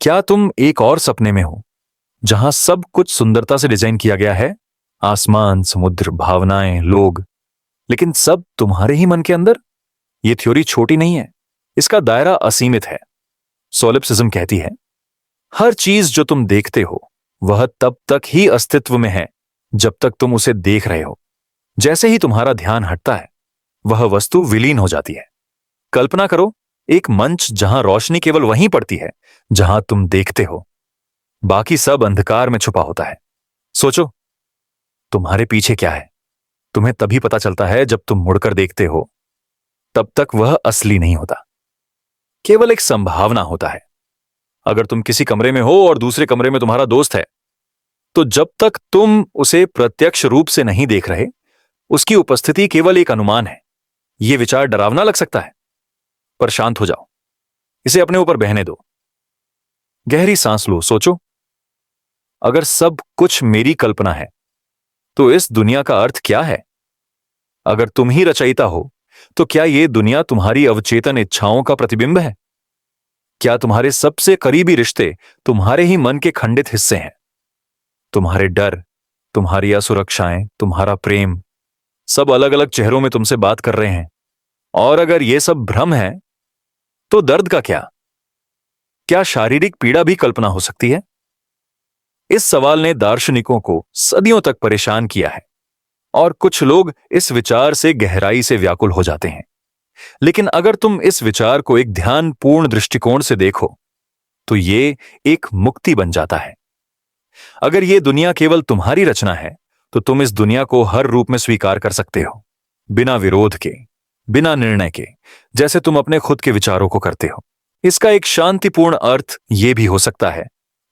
क्या तुम एक और सपने में हो जहां सब कुछ सुंदरता से डिजाइन किया गया है, आसमान, समुद्र, भावनाएं, लोग, लेकिन सब तुम्हारे ही मन के अंदर? यह थ्योरी छोटी नहीं है, इसका दायरा असीमित है। सोलिप्सिज्म कहती है, हर चीज जो तुम देखते हो वह तब तक ही अस्तित्व में है जब तक तुम उसे देख रहे हो। जैसे ही तुम्हारा ध्यान हटता है, वह वस्तु विलीन हो जाती है। कल्पना करो, एक मंच जहां रोशनी केवल वहीं पड़ती है जहां तुम देखते हो, बाकी सब अंधकार में छुपा होता है। सोचो, तुम्हारे पीछे क्या है? तुम्हें तभी पता चलता है जब तुम मुड़कर देखते हो। तब तक वह असली नहीं होता, केवल एक संभावना होता है। अगर तुम किसी कमरे में हो और दूसरे कमरे में तुम्हारा दोस्त है, तो जब तक तुम उसे प्रत्यक्ष रूप से नहीं देख रहे, उसकी उपस्थिति केवल एक अनुमान है। यह विचार डरावना लग सकता है, पर शांत हो जाओ, इसे अपने ऊपर बहने दो। गहरी सांस लो, सोचो, अगर सब कुछ मेरी कल्पना है तो इस दुनिया का अर्थ क्या है? अगर तुम ही रचयिता हो तो क्या यह दुनिया तुम्हारी अवचेतन इच्छाओं का प्रतिबिंब है? क्या तुम्हारे सबसे करीबी रिश्ते तुम्हारे ही मन के खंडित हिस्से हैं? तुम्हारे डर, तुम्हारी असुरक्षाएं, तुम्हारा प्रेम, सब अलग अलग चेहरों में तुमसे बात कर रहे हैं। और अगर यह सब भ्रम है, तो दर्द का क्या? क्या शारीरिक पीड़ा भी कल्पना हो सकती है? इस सवाल ने दार्शनिकों को सदियों तक परेशान किया है, और कुछ लोग इस विचार से गहराई से व्याकुल हो जाते हैं। लेकिन अगर तुम इस विचार को एक ध्यानपूर्ण दृष्टिकोण से देखो, तो ये एक मुक्ति बन जाता है। अगर ये दुनिया केवल तुम्हारी रचना है, तो तुम इस दुनिया को हर रूप में स्वीकार कर सकते हो, बिना विरोध के, बिना निर्णय के, जैसे तुम अपने खुद के विचारों को करते हो। इसका एक शांतिपूर्ण अर्थ यह भी हो सकता है,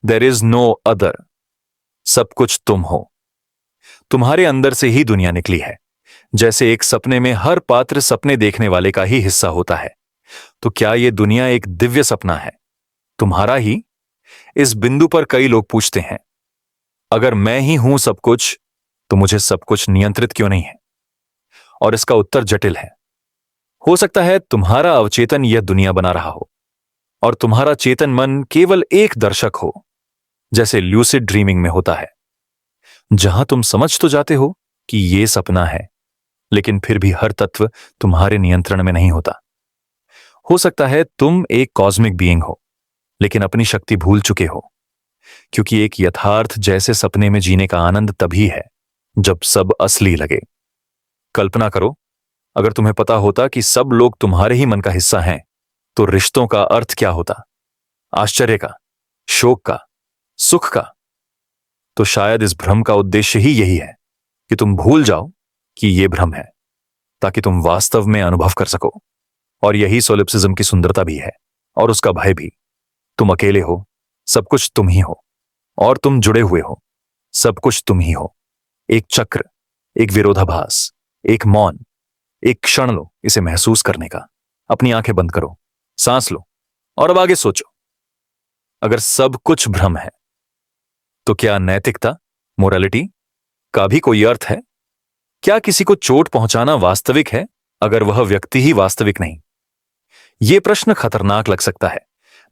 देयर इज नो अदर। सब कुछ तुम हो, तुम्हारे अंदर से ही दुनिया निकली है। जैसे एक सपने में हर पात्र सपने देखने वाले का ही हिस्सा होता है, तो क्या यह दुनिया एक दिव्य सपना है, तुम्हारा ही? इस बिंदु पर कई लोग पूछते हैं, अगर मैं ही हूं सब कुछ, तो मुझे सब कुछ नियंत्रित क्यों नहीं है? और इसका उत्तर जटिल है। हो सकता है तुम्हारा अवचेतन यह दुनिया बना रहा हो और तुम्हारा चेतन मन केवल एक दर्शक हो, जैसे ल्यूसिड ड्रीमिंग में होता है, जहां तुम समझ तो जाते हो कि यह सपना है, लेकिन फिर भी हर तत्व तुम्हारे नियंत्रण में नहीं होता। हो सकता है तुम एक कॉस्मिक बीइंग हो, लेकिन अपनी शक्ति भूल चुके हो, क्योंकि एक यथार्थ जैसे सपने में जीने का आनंद तभी है जब सब असली लगे। कल्पना करो, अगर तुम्हें पता होता कि सब लोग तुम्हारे ही मन का हिस्सा हैं, तो रिश्तों का अर्थ क्या होता? आश्चर्य का, शोक का, सुख का। तो शायद इस भ्रम का उद्देश्य ही यही है कि तुम भूल जाओ कि यह भ्रम है, ताकि तुम वास्तव में अनुभव कर सको। और यही सोलिप्सिज्म की सुंदरता भी है और उसका भय भी। तुम अकेले हो, सब कुछ तुम ही हो, और तुम जुड़े हुए हो, सब कुछ तुम ही हो। एक चक्र, एक विरोधाभास, एक मौन। एक क्षण लो इसे महसूस करने का। अपनी आंखें बंद करो, सांस लो और अब आगे सोचो। अगर सब कुछ भ्रम है, तो क्या नैतिकता, मोरालिटी का भी कोई अर्थ है? क्या किसी को चोट पहुंचाना वास्तविक है अगर वह व्यक्ति ही वास्तविक नहीं? यह प्रश्न खतरनाक लग सकता है,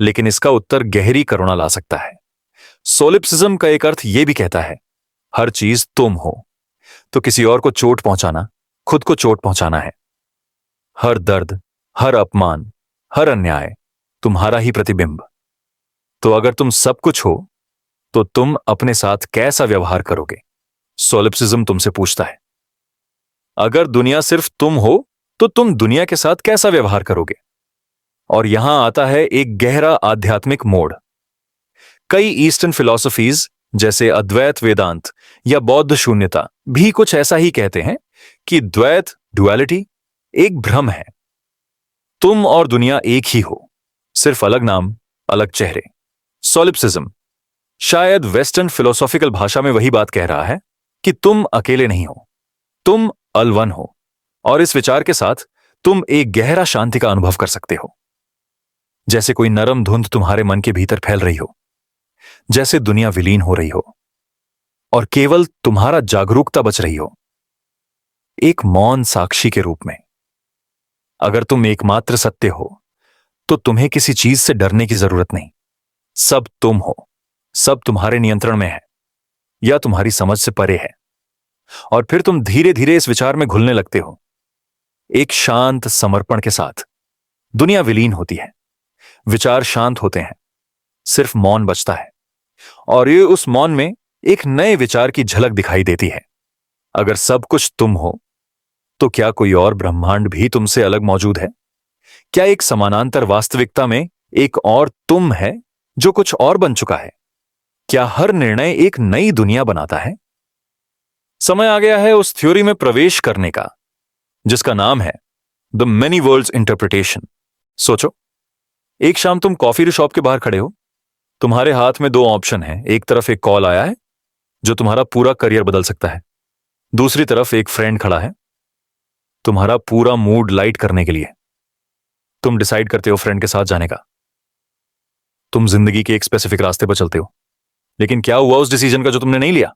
लेकिन इसका उत्तर गहरी करुणा ला सकता है। सोलिप्सिज्म का एक अर्थ यह भी कहता है, हर चीज तुम हो, तो किसी और को चोट पहुंचाना खुद को चोट पहुंचाना है। हर दर्द, हर अपमान, हर अन्याय तुम्हारा ही प्रतिबिंब। तो अगर तुम सब कुछ हो, तो तुम अपने साथ कैसा व्यवहार करोगे? सोलिप्सिज्म तुमसे पूछता है। अगर दुनिया सिर्फ तुम हो, तो तुम दुनिया के साथ कैसा व्यवहार करोगे? और यहां आता है एक गहरा आध्यात्मिक मोड़। कई ईस्टर्न फिलॉसफीज जैसे अद्वैत वेदांत या बौद्ध शून्यता भी कुछ ऐसा ही कहते हैं कि द्वैत, डुअलिटी, एक भ्रम है। तुम और दुनिया एक ही हो, सिर्फ अलग नाम, अलग चेहरे। सोलिप्सिज्म शायद वेस्टर्न फिलोसॉफिकल भाषा में वही बात कह रहा है कि तुम अकेले नहीं हो, तुम अलवन हो, और इस विचार के साथ तुम एक गहरा शांति का अनुभव कर सकते हो, जैसे कोई नरम धुंध तुम्हारे मन के भीतर फैल रही हो, जैसे दुनिया विलीन हो रही हो और केवल तुम्हारा जागरूकता बच रही हो, एक मौन साक्षी के रूप में। अगर तुम एकमात्र सत्य हो, तो तुम्हें किसी चीज से डरने की जरूरत नहीं। सब तुम हो, सब तुम्हारे नियंत्रण में है या तुम्हारी समझ से परे है। और फिर तुम धीरे धीरे इस विचार में घुलने लगते हो। एक शांत समर्पण के साथ दुनिया विलीन होती है, विचार शांत होते हैं, सिर्फ मौन बचता है, और ये उस मौन में एक नए विचार की झलक दिखाई देती है। अगर सब कुछ तुम हो, तो क्या कोई और ब्रह्मांड भी तुमसे अलग मौजूद है? क्या एक समानांतर वास्तविकता में एक और तुम है जो कुछ और बन चुका है? क्या हर निर्णय एक नई दुनिया बनाता है? समय आ गया है उस थ्योरी में प्रवेश करने का, जिसका नाम है द मेनी वर्ल्ड्स इंटरप्रिटेशन। सोचो, एक शाम तुम कॉफी शॉप के बाहर खड़े हो, तुम्हारे हाथ में दो ऑप्शन है। एक तरफ एक कॉल आया है जो तुम्हारा पूरा करियर बदल सकता है, दूसरी तरफ एक फ्रेंड खड़ा है तुम्हारा पूरा मूड लाइट करने के लिए। तुम डिसाइड करते हो फ्रेंड के साथ जाने का। तुम जिंदगी के एक स्पेसिफिक रास्ते पर चलते हो, लेकिन क्या हुआ उस डिसीजन का जो तुमने नहीं लिया?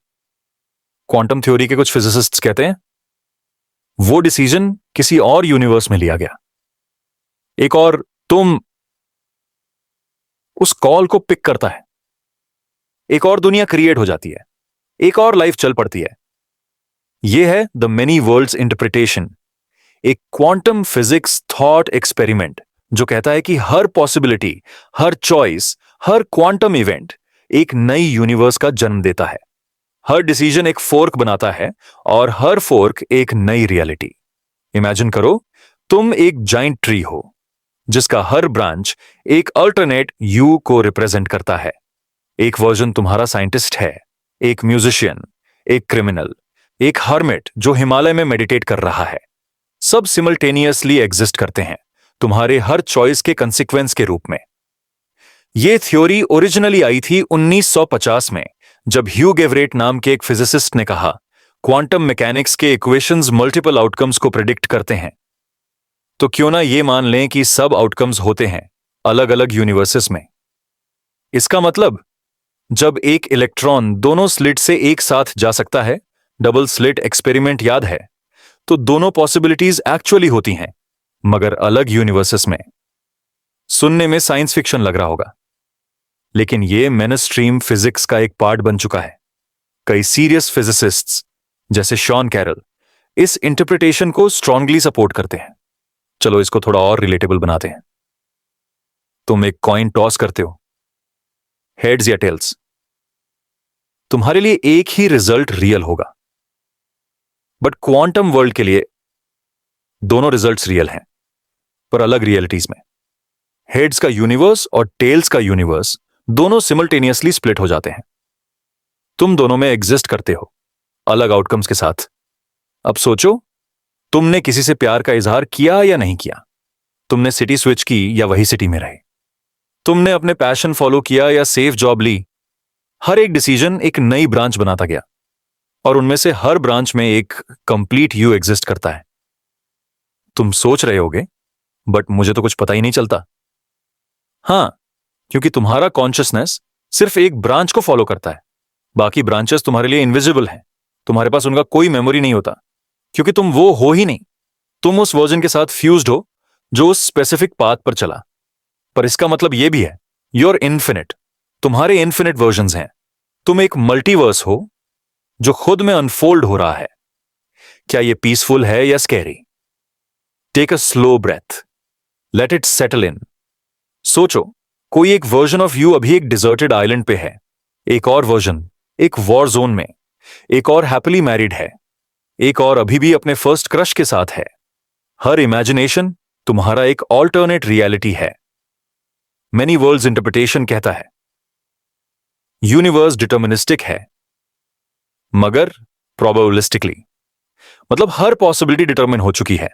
क्वांटम थ्योरी के कुछ फिजिसिस्ट्स कहते हैं वो डिसीजन किसी और यूनिवर्स में लिया गया। एक और तुम उस कॉल को पिक करता है, एक और दुनिया क्रिएट हो जाती है, एक और लाइफ चल पड़ती है। यह है द मेनी वर्ल्ड्स इंटरप्रिटेशन, एक क्वांटम फिजिक्स थॉट एक्सपेरिमेंट जो कहता है कि हर पॉसिबिलिटी, हर चॉइस, हर क्वांटम इवेंट एक नई यूनिवर्स का जन्म देता है। हर डिसीजन एक फोर्क बनाता है और हर फोर्क एक नई रियलिटी। इमेजिन करो, तुम एक जाइंट ट्री हो जिसका हर ब्रांच एक अल्टरनेट यू को रिप्रेजेंट करता है। एक वर्जन तुम्हारा साइंटिस्ट है, एक म्यूजिशियन, एक क्रिमिनल, एक हर्मिट जो हिमालय में मेडिटेट कर रहा है। सब सिमल्टेनियसली एग्जिस्ट करते हैं तुम्हारे हर चॉइस के कंसिक्वेंस के रूप में। यह थ्योरी ओरिजिनली आई थी 1950 में, जब ह्यू गेवरेट नाम के एक फिजिसिस्ट ने कहा क्वांटम मैकेनिक्स के इक्वेशंस मल्टीपल आउटकम्स को प्रिडिक्ट करते हैं। तो क्यों ना यह मान लें कि सब आउटकम्स होते हैं अलग अलग यूनिवर्सेस में। इसका मतलब जब एक इलेक्ट्रॉन दोनों स्लिट से एक साथ जा सकता है, डबल स्लिट एक्सपेरिमेंट याद है, तो दोनों पॉसिबिलिटीज एक्चुअली होती हैं, मगर अलग यूनिवर्सेस में। सुनने में साइंस फिक्शन लग रहा होगा, लेकिन यह मेनस्ट्रीम फिजिक्स का एक पार्ट बन चुका है। कई सीरियस फिजिसिस्ट्स जैसे शॉन कैरल इस इंटरप्रिटेशन को स्ट्रांगली सपोर्ट करते हैं। चलो इसको थोड़ा और रिलेटेबल बनाते हैं। तुम एक कॉइन टॉस करते हो, हेड्स या टेल्स। तुम्हारे लिए एक ही रिजल्ट रियल होगा, बट क्वांटम वर्ल्ड के लिए दोनों रिजल्ट्स रियल हैं, पर अलग रियलिटीज में। हेड्स का यूनिवर्स और टेल्स का यूनिवर्स दोनों सिमल्टेनियसली स्प्लिट हो जाते हैं। तुम दोनों में एग्जिस्ट करते हो, अलग आउटकम्स के साथ। अब सोचो, तुमने किसी से प्यार का इजहार किया या नहीं किया? तुमने सिटी स्विच की या वही सिटी में रहे? तुमने अपने पैशन फॉलो किया या सेफ जॉब ली? हर एक डिसीजन एक नई ब्रांच बनाता गया, और उनमें से हर ब्रांच में एक कंप्लीट यू एग्जिस्ट करता है। तुम सोच रहे होगे, बट मुझे तो कुछ पता ही नहीं चलता। हां, क्योंकि तुम्हारा कॉन्शियसनेस सिर्फ एक ब्रांच को फॉलो करता है। बाकी ब्रांचेस तुम्हारे लिए इनविजिबल हैं। तुम्हारे पास उनका कोई मेमोरी नहीं होता, क्योंकि तुम वो हो ही नहीं। तुम उस वर्जन के साथ फ्यूज्ड हो जो उस स्पेसिफिक पाथ पर चला। पर इसका मतलब यह भी है, यूर इन्फिनिट। तुम्हारे इन्फिनिट वर्जन्स हैं। तुम एक मल्टीवर्स हो जो खुद में अनफोल्ड हो रहा है। क्या यह पीसफुल है या scary? Take a slow breath, let it settle in. सोचो, कोई एक वर्जन ऑफ यू अभी एक डिजर्टेड आइलैंड पे है, एक और वर्जन एक वॉर जोन में, एक और हैप्पीली मैरिड है, एक और अभी भी अपने फर्स्ट क्रश के साथ है। हर इमेजिनेशन तुम्हारा एक ऑल्टरनेट रियलिटी है। मेनी वर्ल्ड्स इंटरप्रिटेशन कहता है यूनिवर्स डिटर्मिनिस्टिक है, मगर प्रोबेबिलिस्टिकली। मतलब हर पॉसिबिलिटी डिटर्मिन हो चुकी है,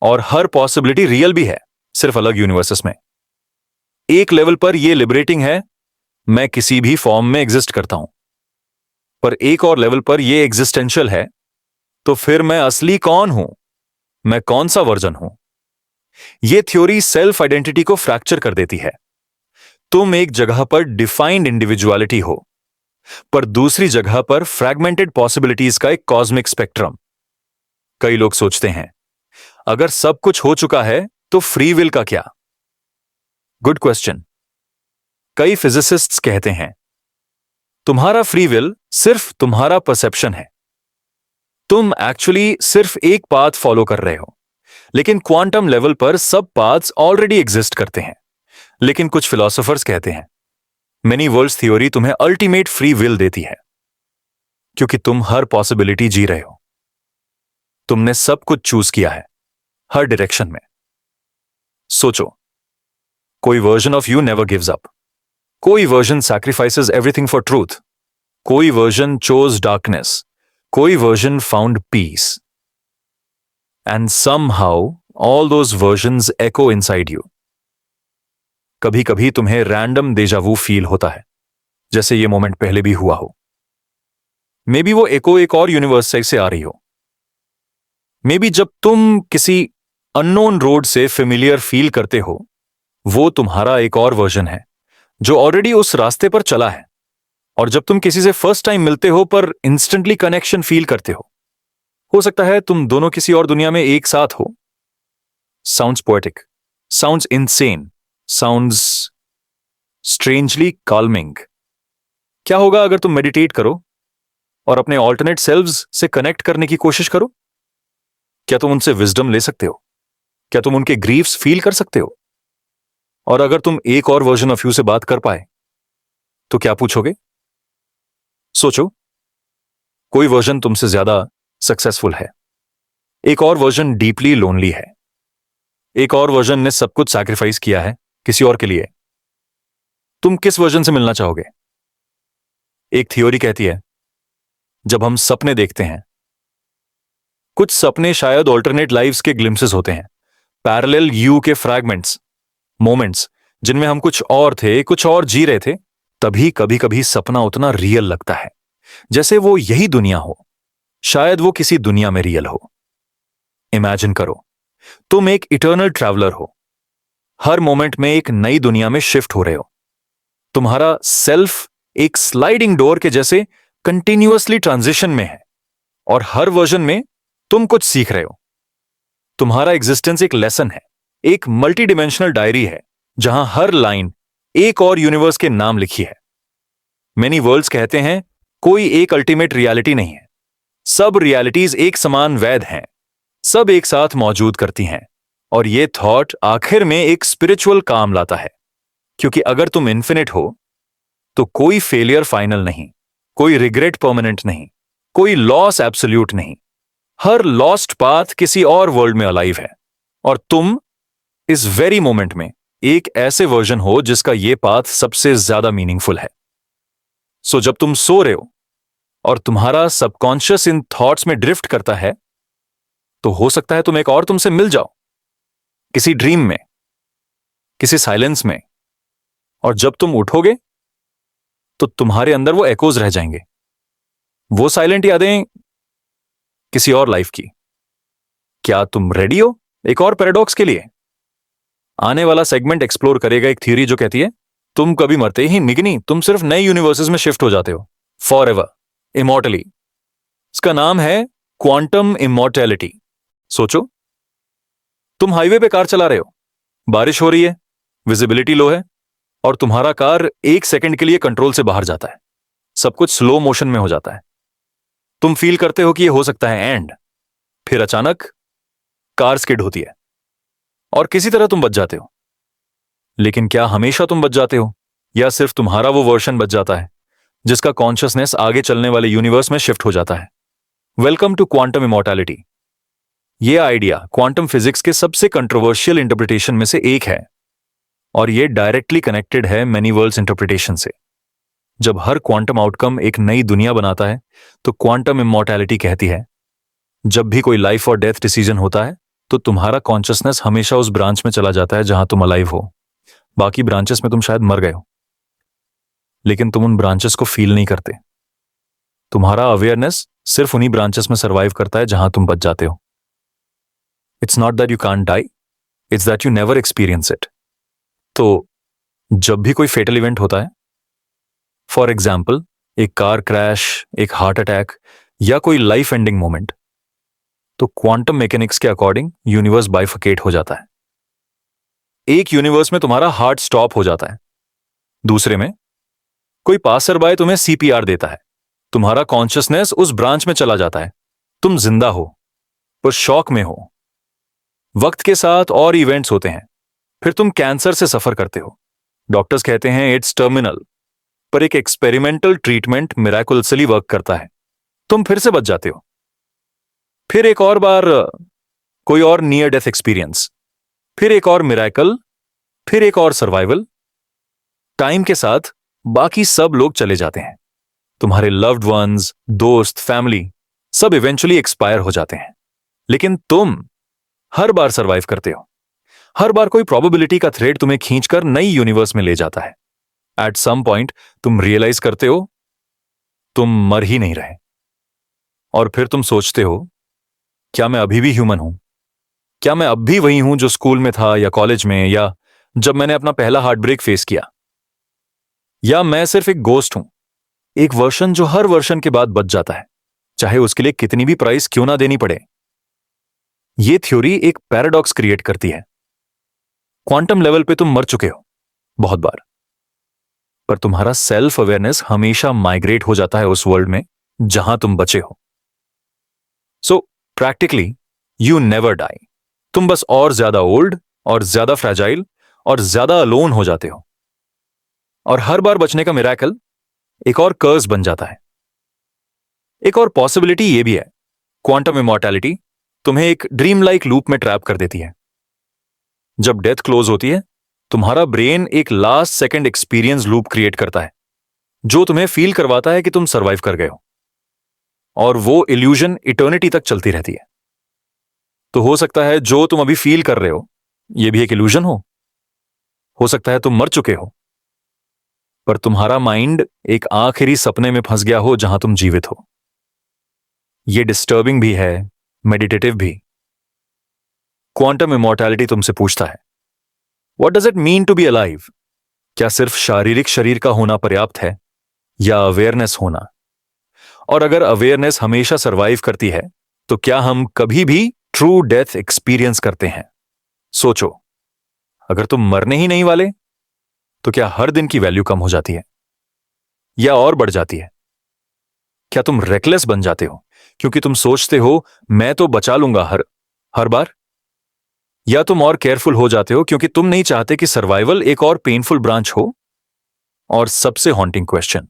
और हर पॉसिबिलिटी रियल भी है, सिर्फ अलग यूनिवर्सेस में। एक लेवल पर यह लिबरेटिंग है, मैं किसी भी फॉर्म में एग्जिस्ट करता हूं। पर एक और लेवल पर यह एग्जिस्टेंशियल है, तो फिर मैं असली कौन हूं? मैं कौन सा वर्जन हूं? यह थ्योरी सेल्फ आइडेंटिटी को फ्रैक्चर कर देती है। तुम एक जगह पर डिफाइंड इंडिविजुअलिटी हो, पर दूसरी जगह पर फ्रैगमेंटेड पॉसिबिलिटीज का एक कॉस्मिक स्पेक्ट्रम। कई लोग सोचते हैं, अगर सब कुछ हो चुका है तो फ्री विल का क्या? Good question. कई फिजिसिस्ट्स कहते हैं तुम्हारा फ्री विल सिर्फ तुम्हारा परसेप्शन है। तुम एक्चुअली सिर्फ एक पाथ फॉलो कर रहे हो, लेकिन क्वांटम लेवल पर सब पाथ्स ऑलरेडी एग्जिस्ट करते हैं। लेकिन कुछ फिलोसोफर्स कहते हैं मेनी वर्ल्ड्स थ्योरी तुम्हें अल्टीमेट फ्री विल देती है, क्योंकि तुम हर पॉसिबिलिटी जी रहे हो। तुमने सब कुछ चूज किया है, हर डायरेक्शन में। सोचो, कोई version of you never gives up. कोई version sacrifices everything for truth. कोई वर्जन चोज डार्कनेस। कोई version found peace. And somehow all those versions echo inside you. कभी कभी तुम्हें रैंडम डेजावू फील होता है, जैसे ये मोमेंट पहले भी हुआ हो। मे बी वो एको एक और यूनिवर्स से आ रही हो। मे बी जब तुम किसी अननोन रोड से फेमिलियर फील करते हो, वो तुम्हारा एक और वर्जन है जो ऑलरेडी उस रास्ते पर चला है। और जब तुम किसी से फर्स्ट टाइम मिलते हो पर इंस्टेंटली कनेक्शन फील करते हो सकता है तुम दोनों किसी और दुनिया में एक साथ हो। Sounds poetic, sounds insane, sounds strangely calming. क्या होगा अगर तुम मेडिटेट करो और अपने ऑल्टरनेट सेल्व्स से कनेक्ट करने की कोशिश करो? क्या तुम उनसे विजडम ले सकते हो? क्या तुम उनके ग्रीफ्स फील कर सकते हो? और अगर तुम एक और वर्जन ऑफ यू से बात कर पाए तो क्या पूछोगे? सोचो, कोई वर्जन तुमसे ज्यादा सक्सेसफुल है, एक और वर्जन डीपली लोनली है, एक और वर्जन ने सब कुछ सैक्रिफाइस किया है किसी और के लिए। तुम किस वर्जन से मिलना चाहोगे? एक थ्योरी कहती है जब हम सपने देखते हैं, कुछ सपने शायद ऑल्टरनेट लाइव्स के ग्लिम्सेस होते हैं, पैरेलल यू के फ्रैगमेंट्स, मोमेंट्स जिनमें हम कुछ और थे, कुछ और जी रहे थे। तभी कभी कभी सपना उतना रियल लगता है जैसे वो यही दुनिया हो, शायद वो किसी दुनिया में रियल हो। इमेजिन करो, तुम एक इटर्नल ट्रैवलर हो, हर मोमेंट में एक नई दुनिया में शिफ्ट हो रहे हो। तुम्हारा सेल्फ एक स्लाइडिंग डोर के जैसे कंटिन्यूअसली ट्रांजिशन में है, और हर वर्जन में तुम कुछ सीख रहे हो। तुम्हारा एग्जिस्टेंस एक लेसन है, एक मल्टी डिमेंशनल डायरी है जहां हर लाइन एक और यूनिवर्स के नाम लिखी है। मेनी वर्ल्ड्स कहते हैं कोई एक अल्टीमेट रियलिटी नहीं है, सब रियलिटीज एक समान वैध हैं, सब एक साथ मौजूद करती हैं। और ये थॉट आखिर में एक स्पिरिचुअल काम लाता है, क्योंकि अगर तुम इन्फिनिट हो तो कोई फेलियर फाइनल नहीं, कोई रिग्रेट परमानेंट नहीं, कोई लॉस एब्सोल्यूट नहीं। हर लॉस्ट पाथ किसी और वर्ल्ड में अलाइव है, और तुम इस वेरी मोमेंट में एक ऐसे वर्जन हो जिसका यह पाथ सबसे ज्यादा मीनिंगफुल है। सो जब तुम सो रहे हो और तुम्हारा सबकॉन्शियस इन थॉट्स में ड्रिफ्ट करता है, तो हो सकता है तुम एक और तुमसे मिल जाओ, किसी ड्रीम में, किसी साइलेंस में। और जब तुम उठोगे तो तुम्हारे अंदर वो एकोज रह जाएंगे, वो साइलेंट यादें किसी और लाइफ की। क्या तुम रेडी हो एक और पैराडॉक्स के लिए? आने वाला सेगमेंट एक्सप्लोर करेगा एक थ्योरी जो कहती है तुम कभी मरते ही नहीं, तुम सिर्फ नए यूनिवर्सेस में शिफ्ट हो जाते हो फॉर एवर, इमॉर्टली। इसका नाम है क्वांटम इमॉर्टैलिटी। सोचो, तुम हाईवे पे कार चला रहे हो, बारिश हो रही है, विजिबिलिटी लो है, और तुम्हारा कार एक सेकंड के लिए कंट्रोल से बाहर जाता है, सब कुछ स्लो मोशन में हो जाता है। तुम फील करते हो कि यह हो सकता है एंड, फिर अचानक कार स्किड होती है और किसी तरह तुम बच जाते हो। लेकिन क्या हमेशा तुम बच जाते हो, या सिर्फ तुम्हारा वो वर्जन बच जाता है जिसका कॉन्शियसनेस आगे चलने वाले यूनिवर्स में शिफ्ट हो जाता है? Welcome to quantum immortality. यह आइडिया क्वांटम फिजिक्स के सबसे कंट्रोवर्शियल इंटरप्रिटेशन में से एक है, और यह डायरेक्टली कनेक्टेड है मैनी वर्ल्ड्स इंटरप्रिटेशन से। जब हर क्वांटम आउटकम एक नई दुनिया बनाता है, तो क्वांटम इमॉर्टैलिटी कहती है जब भी कोई लाइफ और डेथ डिसीजन होता है तो तुम्हारा कॉन्शियसनेस हमेशा उस ब्रांच में चला जाता है जहां तुम अलाइव हो। बाकी ब्रांचेस में तुम शायद मर गए हो, लेकिन तुम उन ब्रांचेस को फील नहीं करते। तुम्हारा अवेयरनेस सिर्फ उन्हीं ब्रांचेस में सर्वाइव करता है जहां तुम बच जाते हो। It's not that you can't die, it's that you never experience it. तो जब भी कोई फेटल इवेंट होता है, फॉर एग्जाम्पल एक कार क्रैश, एक हार्ट अटैक, या कोई लाइफ एंडिंग मोमेंट, तो क्वांटम मैकेनिक्स के अकॉर्डिंग यूनिवर्स बाइफिकेट हो जाता है। एक यूनिवर्स में तुम्हारा हार्ट स्टॉप हो जाता है, दूसरे में कोई पासर बाय तुम्हें सीपीआर देता है, तुम्हारा कॉन्शियसनेस उस ब्रांच में चला जाता है, तुम जिंदा हो पर शॉक में हो। वक्त के साथ और इवेंट्स होते हैं, फिर तुम कैंसर से सफर करते हो, डॉक्टर्स कहते हैं इट्स टर्मिनल, पर एक एक्सपेरिमेंटल ट्रीटमेंट मिराकुलसली वर्क करता है, तुम फिर से बच जाते हो। फिर एक और बार कोई और नियर डेथ एक्सपीरियंस, फिर एक और मिराकल, फिर एक और सर्वाइवल। टाइम के साथ बाकी सब लोग चले जाते हैं, तुम्हारे लव्ड वंस, दोस्त, फैमिली सब इवेंचुअली एक्सपायर हो जाते हैं, लेकिन तुम हर बार सर्वाइव करते हो। हर बार कोई प्रोबेबिलिटी का थ्रेड तुम्हें खींचकर नई यूनिवर्स में ले जाता है। एट सम पॉइंट तुम रियलाइज करते हो तुम मर ही नहीं रहे, और फिर तुम सोचते हो क्या मैं अभी भी ह्यूमन हूं? क्या मैं अब भी वही हूं जो स्कूल में था या कॉलेज में, या जब मैंने अपना पहला हार्ट ब्रेक फेस किया? या मैं सिर्फ एक गोस्ट हूं, एक वर्शन जो हर वर्शन के बाद बच जाता है, चाहे उसके लिए कितनी भी प्राइस क्यों ना देनी पड़े? यह थ्योरी एक पैराडॉक्स क्रिएट करती है। क्वांटम लेवल पे तुम मर चुके हो बहुत बार, पर तुम्हारा सेल्फ अवेयरनेस हमेशा माइग्रेट हो जाता है उस वर्ल्ड में जहां तुम बचे हो। So practically you never die, तुम बस और ज्यादा ओल्ड और ज्यादा फ्रैजाइल और ज्यादा अलोन हो जाते हो। और हर बार बचने का मिरेकल एक और कर्स बन जाता है। एक और पॉसिबिलिटी यह भी है, क्वांटम इमॉर्टैलिटी तुम्हें एक ड्रीम लाइक लूप में ट्रैप कर देती है। जब डेथ क्लोज होती है, तुम्हारा ब्रेन एक last second experience loop create करता है जो तुम्हें फील करवाता है कि तुम सर्वाइव कर गए हो, और वो इल्यूजन इटर्निटी तक चलती रहती है। तो हो सकता है जो तुम अभी फील कर रहे हो यह भी एक इल्यूजन हो सकता है तुम मर चुके हो, पर तुम्हारा माइंड एक आखिरी सपने में फंस गया हो जहां तुम जीवित हो। यह डिस्टर्बिंग भी है, मेडिटेटिव भी। क्वांटम इमॉर्टैलिटी तुमसे पूछता है, what does it mean to be alive? क्या सिर्फ शारीरिक शरीर का होना पर्याप्त है, या अवेयरनेस होना? और अगर अवेयरनेस हमेशा सर्वाइव करती है, तो क्या हम कभी भी ट्रू डेथ एक्सपीरियंस करते हैं। सोचो, अगर तुम मरने ही नहीं वाले तो क्या हर दिन की वैल्यू कम हो जाती है या और बढ़ जाती है? क्या तुम रेकलेस बन जाते हो क्योंकि तुम सोचते हो मैं तो बचा लूंगा हर हर बार? या तुम और केयरफुल हो जाते हो क्योंकि तुम नहीं चाहते कि सर्वाइवल एक और पेनफुल ब्रांच हो? और सबसे हॉन्टिंग क्वेश्चन,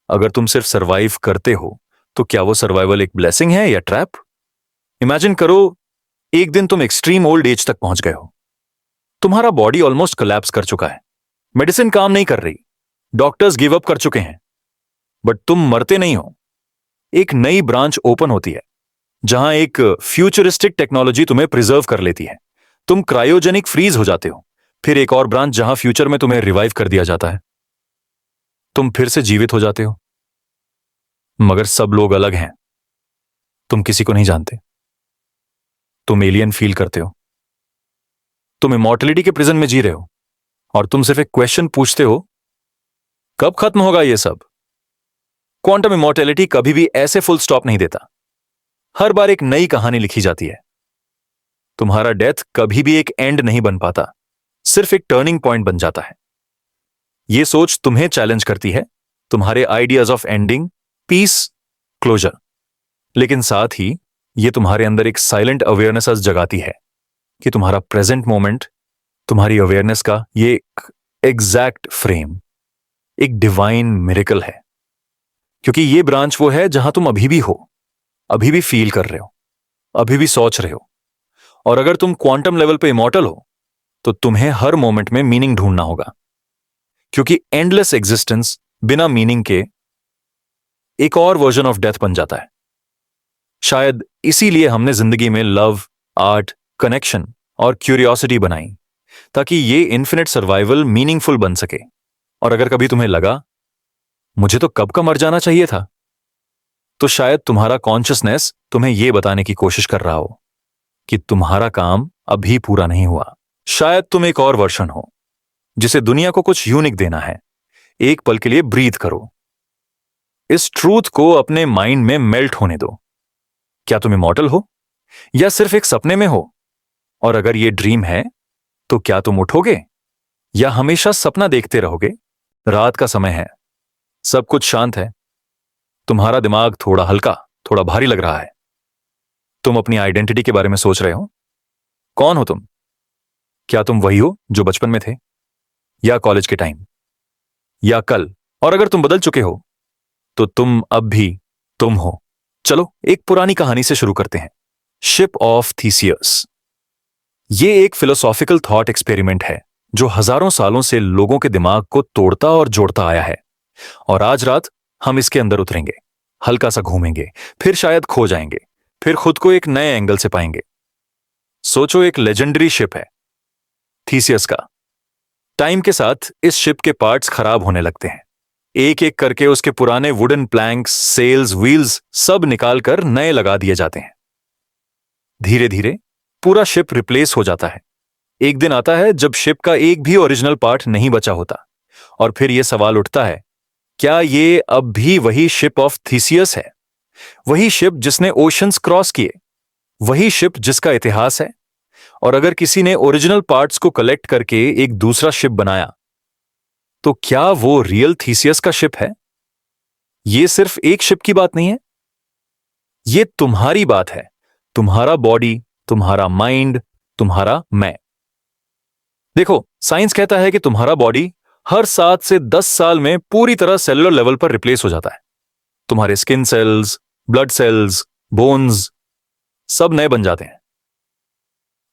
अगर तुम सिर्फ सर्वाइव करते हो तो क्या वो सर्वाइवल एक ब्लेसिंग है या ट्रैप? इमेजिन करो, एक दिन तुम एक्सट्रीम ओल्ड एज तक पहुंच गए हो। तुम्हारा बॉडी ऑलमोस्ट कोलैप्स कर चुका है, मेडिसिन काम नहीं कर रही, डॉक्टर्स गिव अप कर चुके हैं, बट तुम मरते नहीं हो। एक नई ब्रांच ओपन होती है जहां एक फ्यूचरिस्टिक टेक्नोलॉजी तुम्हें प्रिजर्व कर लेती है। तुम क्रायोजेनिक फ्रीज हो जाते हो। फिर एक और ब्रांच जहां फ्यूचर में तुम्हें रिवाइव कर दिया जाता है। तुम फिर से जीवित हो जाते हो, मगर सब लोग अलग हैं। तुम किसी को नहीं जानते। तुम एलियन फील करते हो। तुम इमॉर्टलिटी के प्रिजन में जी रहे हो और तुम सिर्फ एक क्वेश्चन पूछते हो, कब खत्म होगा ये सब? क्वांटम इमॉर्टलिटी कभी भी ऐसे फुल स्टॉप नहीं देता। हर बार एक नई कहानी लिखी जाती है। तुम्हारा डेथ कभी भी एक एंड नहीं बन पाता, सिर्फ एक टर्निंग पॉइंट बन जाता है। यह सोच तुम्हें चैलेंज करती है, तुम्हारे ideas of ending, peace, closure. लेकिन साथ ही यह तुम्हारे अंदर एक साइलेंट अवेयरनेस जगाती है कि तुम्हारा प्रेजेंट मोमेंट, तुम्हारी अवेयरनेस का ये एग्जैक्ट फ्रेम एक डिवाइन मिरेकल है। क्योंकि ये ब्रांच वो है जहां तुम अभी भी हो, अभी भी फील कर रहे हो, अभी भी सोच रहे हो। और अगर तुम क्वांटम लेवल पे इमॉर्टल हो तो तुम्हें हर मोमेंट में मीनिंग ढूंढना होगा। क्योंकि एंडलेस एग्जिस्टेंस बिना मीनिंग के एक और वर्जन ऑफ डेथ बन जाता है। शायद इसीलिए हमने जिंदगी में लव, आर्ट, कनेक्शन और क्यूरियोसिटी बनाई, ताकि ये इन्फिनिट सर्वाइवल मीनिंगफुल बन सके। और अगर कभी तुम्हें लगा मुझे तो कब का मर जाना चाहिए था, तो शायद तुम्हारा कॉन्शियसनेस तुम्हें यह बताने की कोशिश कर रहा हो कि तुम्हारा काम अभी पूरा नहीं हुआ। शायद तुम एक और वर्शन हो जिसे दुनिया को कुछ यूनिक देना है। एक पल के लिए ब्रीथ करो, इस ट्रूथ को अपने माइंड में मेल्ट होने दो। क्या तुम इमॉर्टल हो या सिर्फ एक सपने में हो? और अगर यह ड्रीम है तो क्या तुम उठोगे या हमेशा सपना देखते रहोगे? रात का समय है, सब कुछ शांत है, तुम्हारा दिमाग थोड़ा हल्का, थोड़ा भारी लग रहा है। तुम अपनी आइडेंटिटी के बारे में सोच रहे हो। कौन हो तुम? क्या तुम वही हो जो बचपन में थे, या कॉलेज के टाइम, या कल? और अगर तुम बदल चुके हो तो तुम अब भी तुम हो। चलो एक पुरानी कहानी से शुरू करते हैं, शिप ऑफ थीसियस। ये एक फिलोसॉफिकल थॉट एक्सपेरिमेंट है जो हजारों सालों से लोगों के दिमाग को तोड़ता और जोड़ता आया है। और आज रात हम इसके अंदर उतरेंगे, हल्का सा घूमेंगे, फिर शायद खो जाएंगे, फिर खुद को एक नए एंगल से पाएंगे। सोचो, एक लेजेंडरी शिप है थीसियस का। टाइम के साथ इस शिप के पार्ट्स खराब होने लगते हैं। एक एक करके उसके पुराने वुडन प्लैंक्स, सेल्स, व्हील्स सब निकालकर नए लगा दिए जाते हैं। धीरे धीरे पूरा शिप रिप्लेस हो जाता है। एक दिन आता है जब शिप का एक भी ओरिजिनल पार्ट नहीं बचा होता। और फिर यह सवाल उठता है, क्या ये अब भी वही शिप ऑफ थीसियस है? वही शिप जिसने ओशंस क्रॉस किए, वही शिप जिसका इतिहास है? और अगर किसी ने ओरिजिनल पार्ट्स को कलेक्ट करके एक दूसरा शिप बनाया, तो क्या वो रियल थीसियस का शिप है? ये सिर्फ एक शिप की बात नहीं है, ये तुम्हारी बात है। तुम्हारा बॉडी, तुम्हारा माइंड, तुम्हारा मैं। देखो, साइंस कहता है कि तुम्हारा बॉडी हर 7 से 10 साल में पूरी तरह सेलुलर लेवल पर रिप्लेस हो जाता है। तुम्हारे skin cells, blood cells, bones सब नए बन जाते हैं।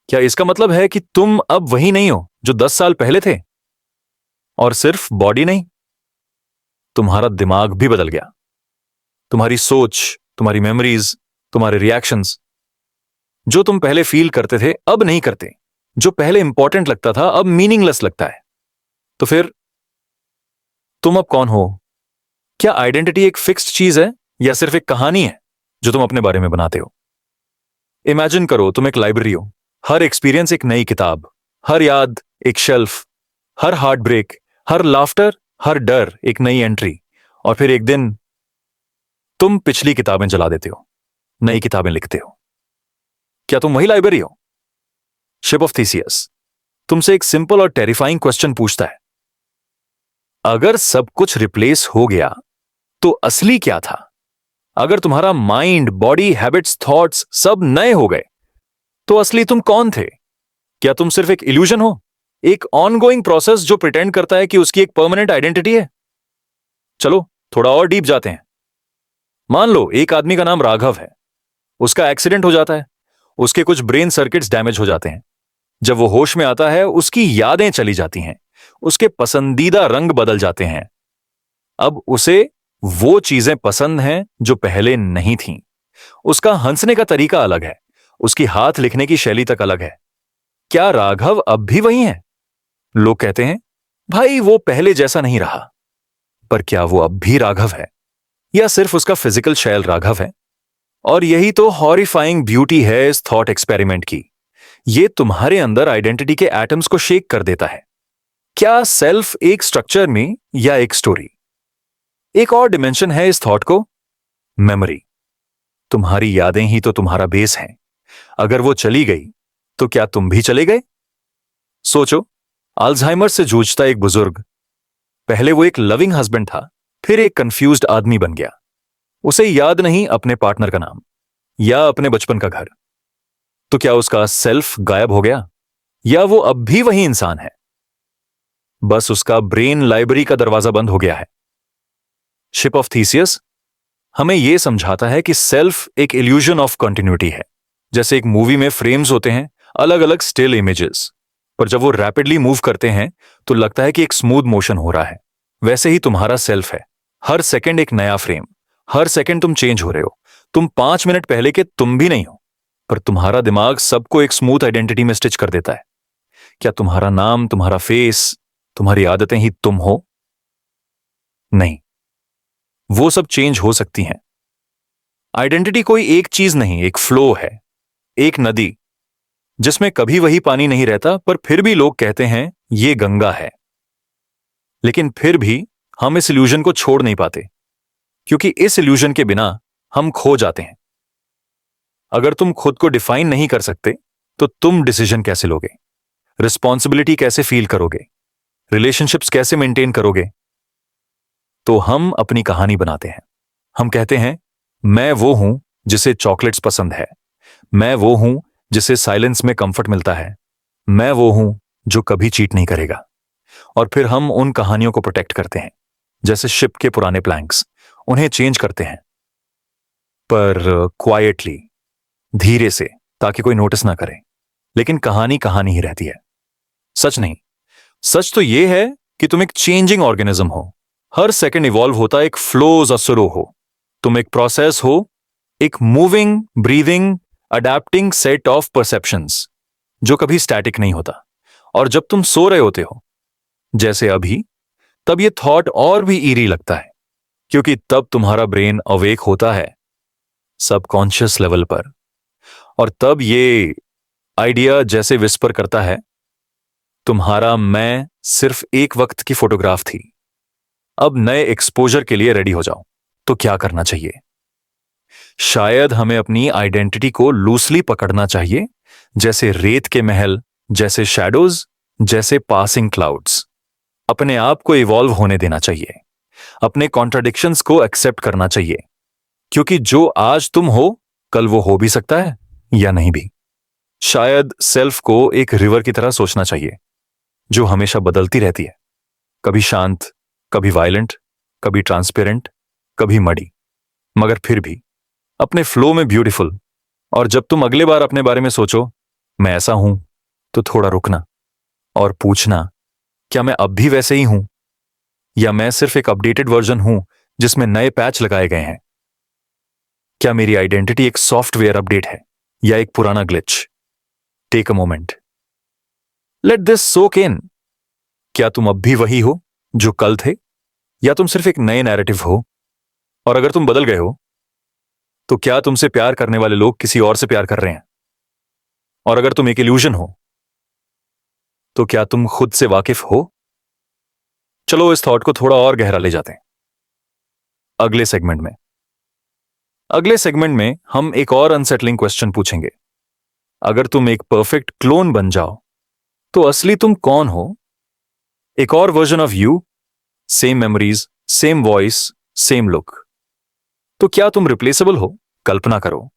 क्या इसका मतलब है कि तुम अब वही नहीं हो जो 10 साल पहले थे? और सिर्फ बॉडी नहीं, तुम्हारा दिमाग भी बदल गया। तुम्हारी सोच, तुम्हारी मेमोरीज, तुम्हारे रिएक्शंस, जो तुम पहले फील करते थे अब नहीं करते। जो पहले इंपॉर्टेंट लगता था अब मीनिंगलेस लगता है। तो फिर तुम अब कौन हो? क्या आइडेंटिटी एक फिक्स्ड चीज है या सिर्फ एक कहानी है जो तुम अपने बारे में बनाते हो? इमेजिन करो तुम एक लाइब्रेरी हो, हर एक्सपीरियंस एक नई किताब, हर याद एक शेल्फ, हर हार्ट ब्रेक, हर लाफ्टर, हर डर एक नई एंट्री। और फिर एक दिन तुम पिछली किताबें जला देते हो, नई किताबें लिखते हो। क्या तुम वही लाइब्रेरी हो? शिप ऑफ थीसियस तुमसे एक सिंपल और टेरिफाइंग क्वेश्चन पूछता है, अगर सब कुछ रिप्लेस हो गया तो असली क्या था? अगर तुम्हारा माइंड, बॉडी, हैबिट्स, थॉट्स सब नए हो गए तो असली तुम कौन थे? क्या तुम सिर्फ एक इल्यूजन हो, एक ऑनगोइंग प्रोसेस जो प्रिटेंड करता है कि उसकी एक परमानेंट आइडेंटिटी है? चलो थोड़ा और डीप जाते हैं। मान लो एक आदमी का नाम राघव है, उसका एक्सीडेंट हो जाता है, उसके कुछ ब्रेन सर्किट्स डैमेज हो जाते हैं। जब वो होश में आता है उसकी यादें चली जाती हैं, उसके पसंदीदा रंग बदल जाते हैं। अब उसे वो चीजें पसंद हैं जो पहले नहीं थीं। उसका हंसने का तरीका अलग है, उसकी हाथ लिखने की शैली तक अलग है। क्या राघव अब भी वही है? लोग कहते हैं भाई वो पहले जैसा नहीं रहा। पर क्या वो अब भी राघव है या सिर्फ उसका फिजिकल शैल राघव है? और यही तो हॉरिफाइंग ब्यूटी है इस थॉट एक्सपेरिमेंट की। ये तुम्हारे अंदर आइडेंटिटी के एटम्स को शेक कर देता है। क्या सेल्फ एक स्ट्रक्चर में या एक स्टोरी? एक और डिमेंशन है इस थॉट को, मेमोरी। तुम्हारी यादें ही तो तुम्हारा बेस हैं। अगर वो चली गई तो क्या तुम भी चले गए? सोचो, अल्जाइमर से जूझता एक बुजुर्ग, पहले वो एक लविंग हस्बैंड था, फिर एक कंफ्यूज्ड आदमी बन गया। उसे याद नहीं अपने पार्टनर का नाम या अपने बचपन का घर। तो क्या उसका सेल्फ गायब हो गया या वो अब भी वही इंसान है, बस उसका ब्रेन लाइब्रेरी का दरवाजा बंद हो गया है? शिप ऑफ थीसियस हमें यह समझाता है कि सेल्फ एक इल्यूजन ऑफ कंटिन्यूटी है। जैसे एक मूवी में फ्रेम्स होते हैं, अलग अलग स्टिल इमेजेस, पर जब वो रैपिडली मूव करते हैं तो लगता है कि एक स्मूथ मोशन हो रहा है। वैसे ही तुम्हारा सेल्फ है, हर सेकंड एक नया फ्रेम, हर सेकंड तुम चेंज हो रहे हो। तुम 5 मिनट पहले के तुम भी नहीं हो, पर तुम्हारा दिमाग सबको एक स्मूथ आइडेंटिटी में स्टिच कर देता है। क्या तुम्हारा नाम, तुम्हारा फेस, तुम्हारी आदतें ही तुम हो? नहीं, वो सब चेंज हो सकती हैं। आइडेंटिटी कोई एक चीज नहीं, एक फ्लो है, एक नदी जिसमें कभी वही पानी नहीं रहता, पर फिर भी लोग कहते हैं ये गंगा है। लेकिन फिर भी हम इस इल्यूजन को छोड़ नहीं पाते, क्योंकि इस इल्यूजन के बिना हम खो जाते हैं। अगर तुम खुद को डिफाइन नहीं कर सकते तो तुम डिसीजन कैसे लोगे, रिस्पॉन्सिबिलिटी कैसे फील करोगे, रिलेशनशिप्स कैसे मेंटेन करोगे? तो हम अपनी कहानी बनाते हैं। हम कहते हैं मैं वो हूं जिसे चॉकलेट्स पसंद है, मैं वो हूं जिसे साइलेंस में कंफर्ट मिलता है, मैं वो हूं जो कभी चीट नहीं करेगा। और फिर हम उन कहानियों को प्रोटेक्ट करते हैं, जैसे शिप के पुराने प्लैंक्स, उन्हें चेंज करते हैं, पर क्वाइटली, धीरे से, ताकि कोई नोटिस ना करे। लेकिन कहानी कहानी ही रहती है, सच नहीं। सच तो यह है कि तुम एक चेंजिंग ऑर्गेनिज्म हो, हर सेकंड इवॉल्व होता एक फ्लोज असुरो हो। तुम एक प्रोसेस हो, एक moving, breathing, adapting set of perceptions जो कभी स्टैटिक नहीं होता। और जब तुम सो रहे होते हो, जैसे अभी, तब यह थॉट और भी ईरी लगता है, क्योंकि तब तुम्हारा ब्रेन अवेक होता है सबकॉन्शियस लेवल पर। और तब ये आइडिया जैसे विस्पर करता है, तुम्हारा मैं सिर्फ एक वक्त की फोटोग्राफ थी, अब नए एक्सपोजर के लिए रेडी हो जाओ। तो क्या करना चाहिए? शायद हमें अपनी आइडेंटिटी को लूसली पकड़ना चाहिए, जैसे रेत के महल, जैसे शैडोज, जैसे पासिंग क्लाउड्स। अपने आप को इवॉल्व होने देना चाहिए, अपने कॉन्ट्राडिक्शंस को एक्सेप्ट करना चाहिए, क्योंकि जो आज तुम हो कल वो हो भी सकता है या नहीं भी। शायद सेल्फ को एक रिवर की तरह सोचना चाहिए, जो हमेशा बदलती रहती है, कभी शांत, कभी वायलेंट, कभी ट्रांसपेरेंट, कभी मडी, मगर फिर भी अपने फ्लो में ब्यूटीफुल। और जब तुम अगले बार अपने बारे में सोचो मैं ऐसा हूं, तो थोड़ा रुकना और पूछना, क्या मैं अब भी वैसे ही हूं या मैं सिर्फ एक अपडेटेड वर्जन हूं जिसमें नए पैच लगाए गए हैं? क्या मेरी आइडेंटिटी एक सॉफ्टवेयर अपडेट है या एक पुराना glitch? Take a moment, let this soak in. क्या तुम अब भी वही हो जो कल थे, या तुम सिर्फ एक नए नैरेटिव हो? और अगर तुम बदल गए हो, तो क्या तुमसे प्यार करने वाले लोग किसी और से प्यार कर रहे हैं? और अगर तुम एक इल्यूजन हो, तो क्या तुम खुद से वाकिफ हो? चलो इस थॉट को थोड़ा और गहरा ले जाते हैं अगले सेगमेंट में। अगले सेगमेंट में हम एक और अनसेटलिंग क्वेश्चन पूछेंगे, अगर तुम एक परफेक्ट क्लोन बन जाओ तो असली तुम कौन हो? एक और version of you, same memories, same voice, same look. तो क्या तुम रिप्लेसेबल हो? कल्पना करो,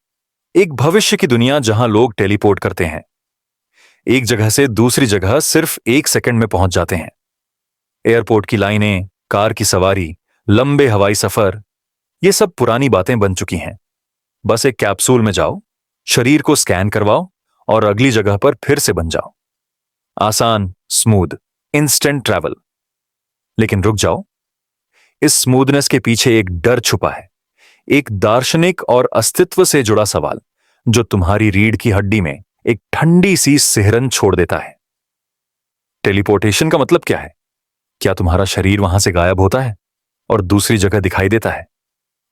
एक भविष्य की दुनिया जहां लोग टेलीपोर्ट करते हैं, एक जगह से दूसरी जगह सिर्फ 1 सेकंड में पहुंच जाते हैं। एयरपोर्ट की लाइनें, कार की सवारी, लंबे हवाई सफर, ये सब पुरानी बातें बन चुकी हैं। बस एक कैप्सूल में जाओ, शरीर को स्कैन करवाओ और अगली जगह पर फिर से बन जाओ। आसान, स्मूथ, इंस्टेंट ट्रैवल। लेकिन रुक जाओ, इस स्मूथनेस के पीछे एक डर छुपा है, एक दार्शनिक और अस्तित्व से जुड़ा सवाल जो तुम्हारी रीढ़ की हड्डी में एक ठंडी सी सिहरन छोड़ देता है। टेलीपोर्टेशन का मतलब क्या है? क्या तुम्हारा शरीर वहां से गायब होता है और दूसरी जगह दिखाई देता है?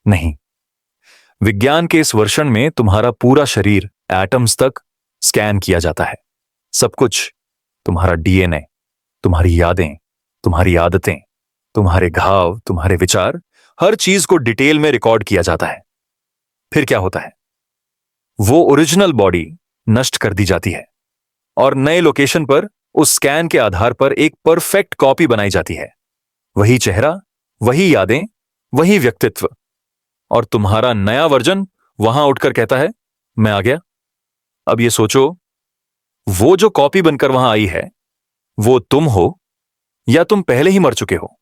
नहीं। विज्ञान के इस वर्षन में तुम्हारा पूरा शरीर एटम्स तक स्कैन किया जाता है। सब कुछ, तुम्हारा डीएनए, तुम्हारी यादें, तुम्हारी आदतें, तुम्हारे घाव, तुम्हारे विचार, हर चीज को डिटेल में रिकॉर्ड किया जाता है। फिर क्या होता है? वो ओरिजिनल बॉडी नष्ट कर दी जाती है और नए लोकेशन पर उस स्कैन के आधार पर एक परफेक्ट कॉपी बनाई जाती है। वही चेहरा, वही यादें, वही व्यक्तित्व। और तुम्हारा नया वर्जन वहां उठकर कहता है, मैं आ गया। अब ये सोचो, वो जो कॉपी बनकर वहां आई है, वो तुम हो या तुम पहले ही मर चुके हो?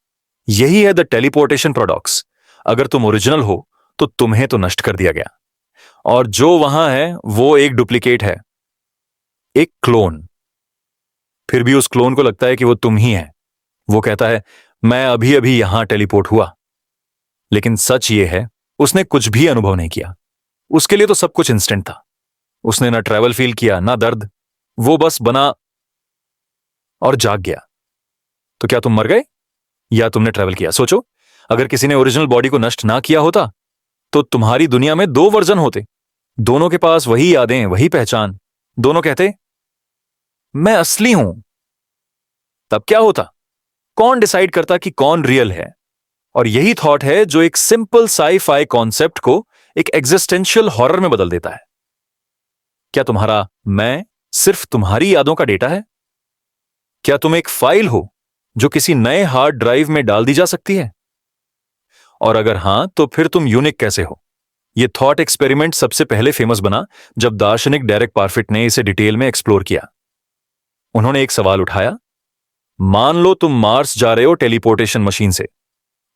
यही है द टेलीपोर्टेशन पैराडॉक्स। अगर तुम ओरिजिनल हो तो तुम्हें तो नष्ट कर दिया गया, और जो वहां है वो एक डुप्लीकेट है, एक क्लोन। फिर भी उस क्लोन को लगता है कि वो तुम ही है। वो कहता है, मैं अभी अभी यहां टेलीपोर्ट हुआ। लेकिन सच ये है, उसने कुछ भी अनुभव नहीं किया। उसके लिए तो सब कुछ इंस्टेंट था। उसने ना ट्रैवल फील किया, ना दर्द। वो बस बना और जाग गया। तो क्या तुम मर गए या तुमने ट्रैवल किया? सोचो, अगर किसी ने ओरिजिनल बॉडी को नष्ट ना किया होता तो तुम्हारी दुनिया में 2 वर्जन होते। दोनों के पास वही यादें, वही पहचान। दोनों कहते, मैं असली हूं। तब क्या होता? कौन डिसाइड करता कि कौन रियल है? और यही थॉट है जो एक सिंपल साई-फाई कॉन्सेप्ट को एक एग्जिस्टेंशियल हॉरर में बदल देता है। क्या तुम्हारा मैं सिर्फ तुम्हारी यादों का डेटा है? क्या तुम एक फाइल हो जो किसी नए हार्ड ड्राइव में डाल दी जा सकती है? और अगर हां, तो फिर तुम यूनिक कैसे हो? यह थॉट एक्सपेरिमेंट सबसे पहले फेमस बना जब दार्शनिक डेरेक पारफिट ने इसे डिटेल में एक्सप्लोर किया। उन्होंने एक सवाल उठाया, मान लो तुम मार्स जा रहे हो टेलीपोर्टेशन मशीन से।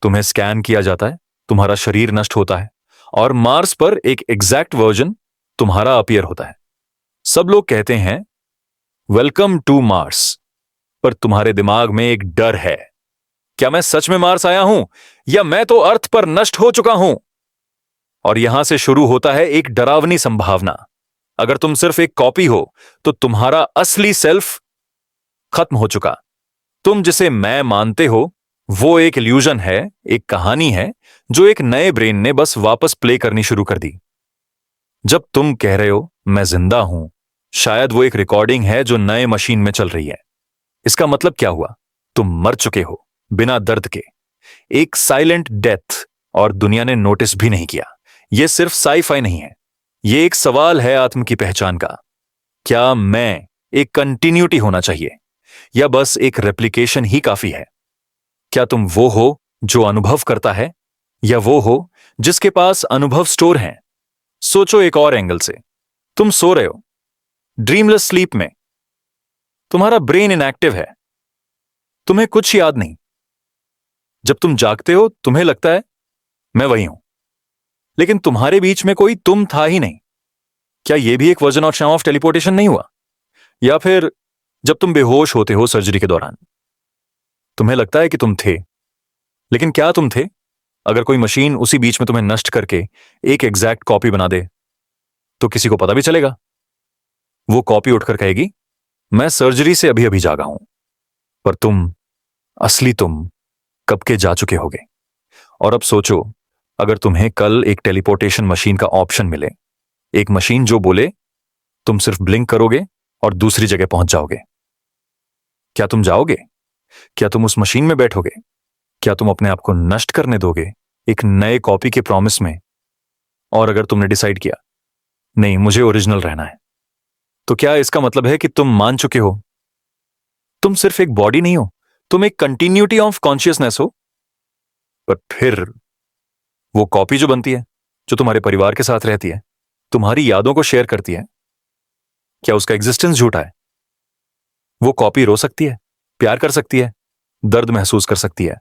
तुम्हें स्कैन किया जाता है, तुम्हारा शरीर नष्ट होता है और मार्स पर एक एग्जैक्ट वर्जन तुम्हारा अपीयर होता है। सब लोग कहते हैं, वेलकम टू मार्स। पर तुम्हारे दिमाग में एक डर है, क्या मैं सच में मार्स आया हूं या मैं तो अर्थ पर नष्ट हो चुका हूं? और यहां से शुरू होता है एक डरावनी संभावना। अगर तुम सिर्फ एक कॉपी हो तो तुम्हारा असली सेल्फ खत्म हो चुका। तुम जिसे मैं मानते हो वो एक इल्यूजन है, एक कहानी है जो एक नए ब्रेन ने बस वापस प्ले करनी शुरू कर दी। जब तुम कह रहे हो मैं जिंदा हूं, शायद वो एक रिकॉर्डिंग है जो नए मशीन में चल रही है। इसका मतलब क्या हुआ? तुम मर चुके हो, बिना दर्द के, एक साइलेंट डेथ, और दुनिया ने नोटिस भी नहीं किया। यह सिर्फ साई-फाई नहीं है, यह एक सवाल है आत्म की पहचान का। क्या मैं एक कंटिन्यूटी होना चाहिए या बस एक रेप्लिकेशन ही काफी है? क्या तुम वो हो जो अनुभव करता है या वो हो जिसके पास अनुभव स्टोर हैं? सोचो एक और एंगल से, तुम सो रहे हो, ड्रीमलेस स्लीप में। तुम्हारा ब्रेन इनएक्टिव है, तुम्हें कुछ याद नहीं। जब तुम जागते हो तुम्हें लगता है मैं वही हूं, लेकिन तुम्हारे बीच में कोई तुम था ही नहीं। क्या यह भी एक वर्जन ऑफ टेलीपोर्टेशन नहीं हुआ? या फिर जब तुम बेहोश होते हो सर्जरी के दौरान, तुम्हें लगता है कि तुम थे, लेकिन क्या तुम थे? अगर कोई मशीन उसी बीच में तुम्हें नष्ट करके एक एग्जैक्ट कॉपी बना दे तो किसी को पता भी चलेगा? वो कॉपी उठकर कहेगी, मैं सर्जरी से अभी अभी जागा हूं। पर तुम, असली तुम कब के जा चुके होगे। और अब सोचो, अगर तुम्हें कल एक टेलीपोर्टेशन मशीन का ऑप्शन मिले, एक मशीन जो बोले तुम सिर्फ ब्लिंक करोगे और दूसरी जगह पहुंच जाओगे, क्या तुम जाओगे? क्या तुम उस मशीन में बैठोगे? क्या तुम अपने आप को नष्ट करने दोगे एक नए कॉपी के प्रॉमिस में? और अगर तुमने डिसाइड किया, नहीं मुझे ओरिजिनल रहना है, तो क्या इसका मतलब है कि तुम मान चुके हो तुम सिर्फ एक बॉडी नहीं हो, तुम एक कंटिन्यूटी ऑफ कॉन्शियसनेस हो? पर फिर वो कॉपी जो बनती है, जो तुम्हारे परिवार के साथ रहती है, तुम्हारी यादों को शेयर करती है, क्या उसका एग्जिस्टेंस झूठा है? वो कॉपी रो सकती है, प्यार कर सकती है, दर्द महसूस कर सकती है,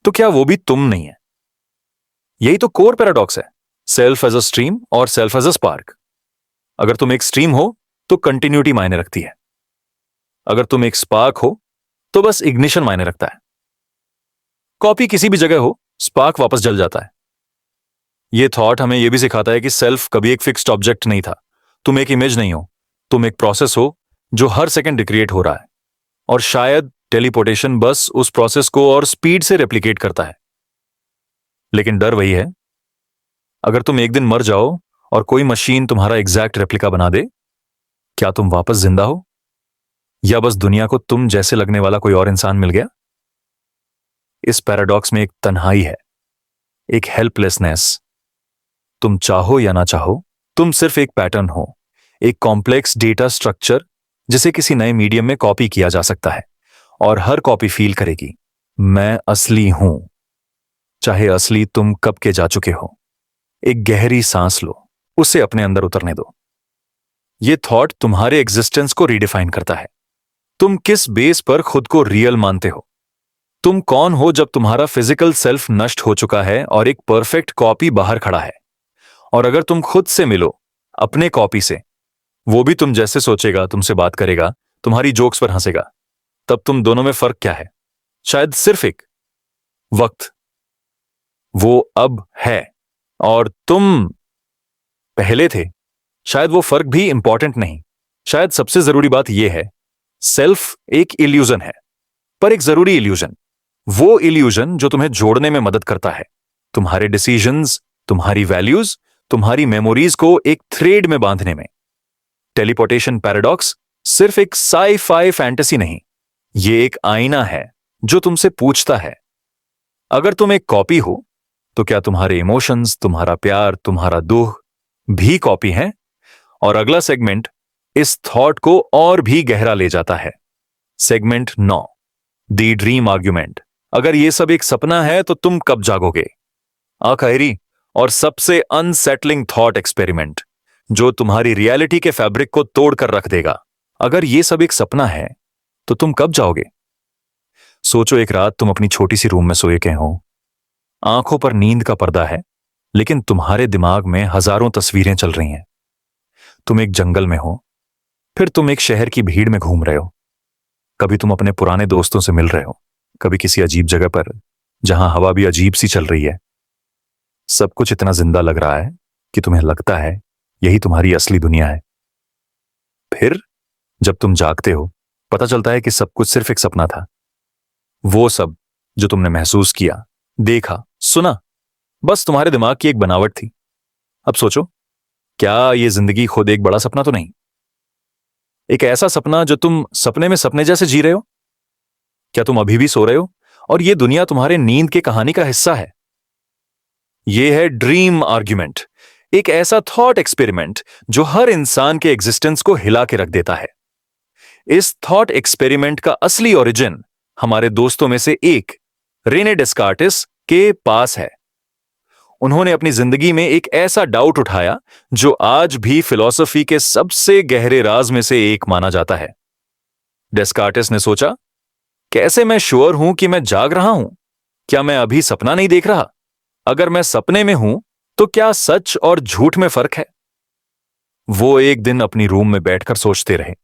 तो क्या वो भी तुम नहीं है? यही तो कोर पैराडॉक्स है, सेल्फ एज अ स्ट्रीम और सेल्फ एज अ स्पार्क। अगर तुम एक स्ट्रीम हो तो कंटिन्यूटी मायने रखती है, अगर तुम एक स्पार्क हो तो बस इग्निशन मायने रखता है। कॉपी किसी भी जगह हो, स्पार्क वापस जल जाता है। यह थॉट हमें यह भी सिखाता है कि सेल्फ कभी एक फिक्स्ड ऑब्जेक्ट नहीं था। तुम एक इमेज नहीं हो, तुम एक प्रोसेस हो जो हर सेकंड रिक्रिएट हो रहा है, और शायद टेलीपोर्टेशन बस उस प्रोसेस को और स्पीड से रेप्लिकेट करता है। लेकिन डर वही है, अगर तुम एक दिन मर जाओ और कोई मशीन तुम्हारा एग्जैक्ट रेप्लिका बना दे, क्या तुम वापस जिंदा हो, या बस दुनिया को तुम जैसे लगने वाला कोई और इंसान मिल गया? इस पैराडॉक्स में एक तन्हाई है, एक हेल्पलेसनेस। तुम चाहो या ना चाहो, तुम सिर्फ एक पैटर्न हो, एक कॉम्प्लेक्स डेटा स्ट्रक्चर जिसे किसी नए मीडियम में कॉपी किया जा सकता है, और हर कॉपी फील करेगी, मैं असली हूं। चाहे असली तुम कब के जा चुके हो। एक गहरी सांस लो, उसे अपने अंदर उतरने दो। यह थॉट तुम्हारे एग्जिस्टेंस को रीडिफाइन करता है। तुम किस बेस पर खुद को रियल मानते हो? तुम कौन हो जब तुम्हारा फिजिकल सेल्फ नष्ट हो चुका है और एक परफेक्ट कॉपी बाहर खड़ा है? और अगर तुम खुद से मिलो, अपने कॉपी से, वो भी तुम जैसे सोचेगा, तुमसे बात करेगा, तुम्हारी जोक्स पर हंसेगा, तब तुम दोनों में फर्क क्या है? शायद सिर्फ एक वक्त। वो अब है और तुम पहले थे। शायद वो फर्क भी इंपॉर्टेंट नहीं। शायद सबसे जरूरी बात यह है, सेल्फ एक इल्यूजन है, पर एक जरूरी इल्यूजन। वो इल्यूजन जो तुम्हें जोड़ने में मदद करता है, तुम्हारे डिसीजंस, तुम्हारी वैल्यूज, तुम्हारी मेमोरीज को एक थ्रेड में बांधने में। टेलीपोर्टेशन पैराडॉक्स सिर्फ एक साई-फाई फैंटेसी नहीं, ये एक आईना है जो तुमसे पूछता है, अगर तुम एक कॉपी हो तो क्या तुम्हारे इमोशंस, तुम्हारा प्यार, तुम्हारा दुख भी कॉपी हैं? और अगला सेगमेंट इस थॉट को और भी गहरा ले जाता है। Segment 9, the dream argument. अगर यह सब एक सपना है तो तुम कब जागोगे? आखिरी और सबसे अनसेटलिंग थॉट एक्सपेरिमेंट, जो तुम्हारी रियलिटी के फैब्रिक को तोड़कर रख देगा। अगर यह सब एक सपना है तो तुम कब जाओगे? सोचो, एक रात तुम अपनी छोटी सी रूम में सोए के हो, आंखों पर नींद का पर्दा है, लेकिन तुम्हारे दिमाग में हजारों तस्वीरें चल रही हैं। तुम एक जंगल में हो, फिर तुम एक शहर की भीड़ में घूम रहे हो, कभी तुम अपने पुराने दोस्तों से मिल रहे हो, कभी किसी अजीब जगह पर जहां हवा भी अजीब सी चल रही है। सब कुछ इतना जिंदा लग रहा है कि तुम्हें लगता है यही तुम्हारी असली दुनिया है। फिर जब तुम जागते हो, पता चलता है कि सब कुछ सिर्फ एक सपना था। वो सब जो तुमने महसूस किया, देखा, सुना, बस तुम्हारे दिमाग की एक बनावट थी। अब सोचो, क्या यह जिंदगी खुद एक बड़ा सपना तो नहीं? एक ऐसा सपना जो तुम सपने में सपने जैसे जी रहे हो? क्या तुम अभी भी सो रहे हो और यह दुनिया तुम्हारे नींद की कहानी का हिस्सा है? यह है ड्रीम आर्ग्यूमेंट, एक ऐसा थॉट एक्सपेरिमेंट जो हर इंसान के एग्जिस्टेंस को हिला के रख देता है। इस थॉट एक्सपेरिमेंट का असली ओरिजिन हमारे दोस्तों में से एक, रेने डेस्कार्टिस, के पास है। उन्होंने अपनी जिंदगी में एक ऐसा डाउट उठाया जो आज भी फिलॉसफी के सबसे गहरे राज में से एक माना जाता है। डेस्कार्टिस ने सोचा, कैसे मैं श्योर हूं कि मैं जाग रहा हूं? क्या मैं अभी सपना नहीं देख रहा? अगर मैं सपने में हूं तो क्या सच और झूठ में फर्क है? वो एक दिन अपनी रूम में बैठकर सोचते रहे।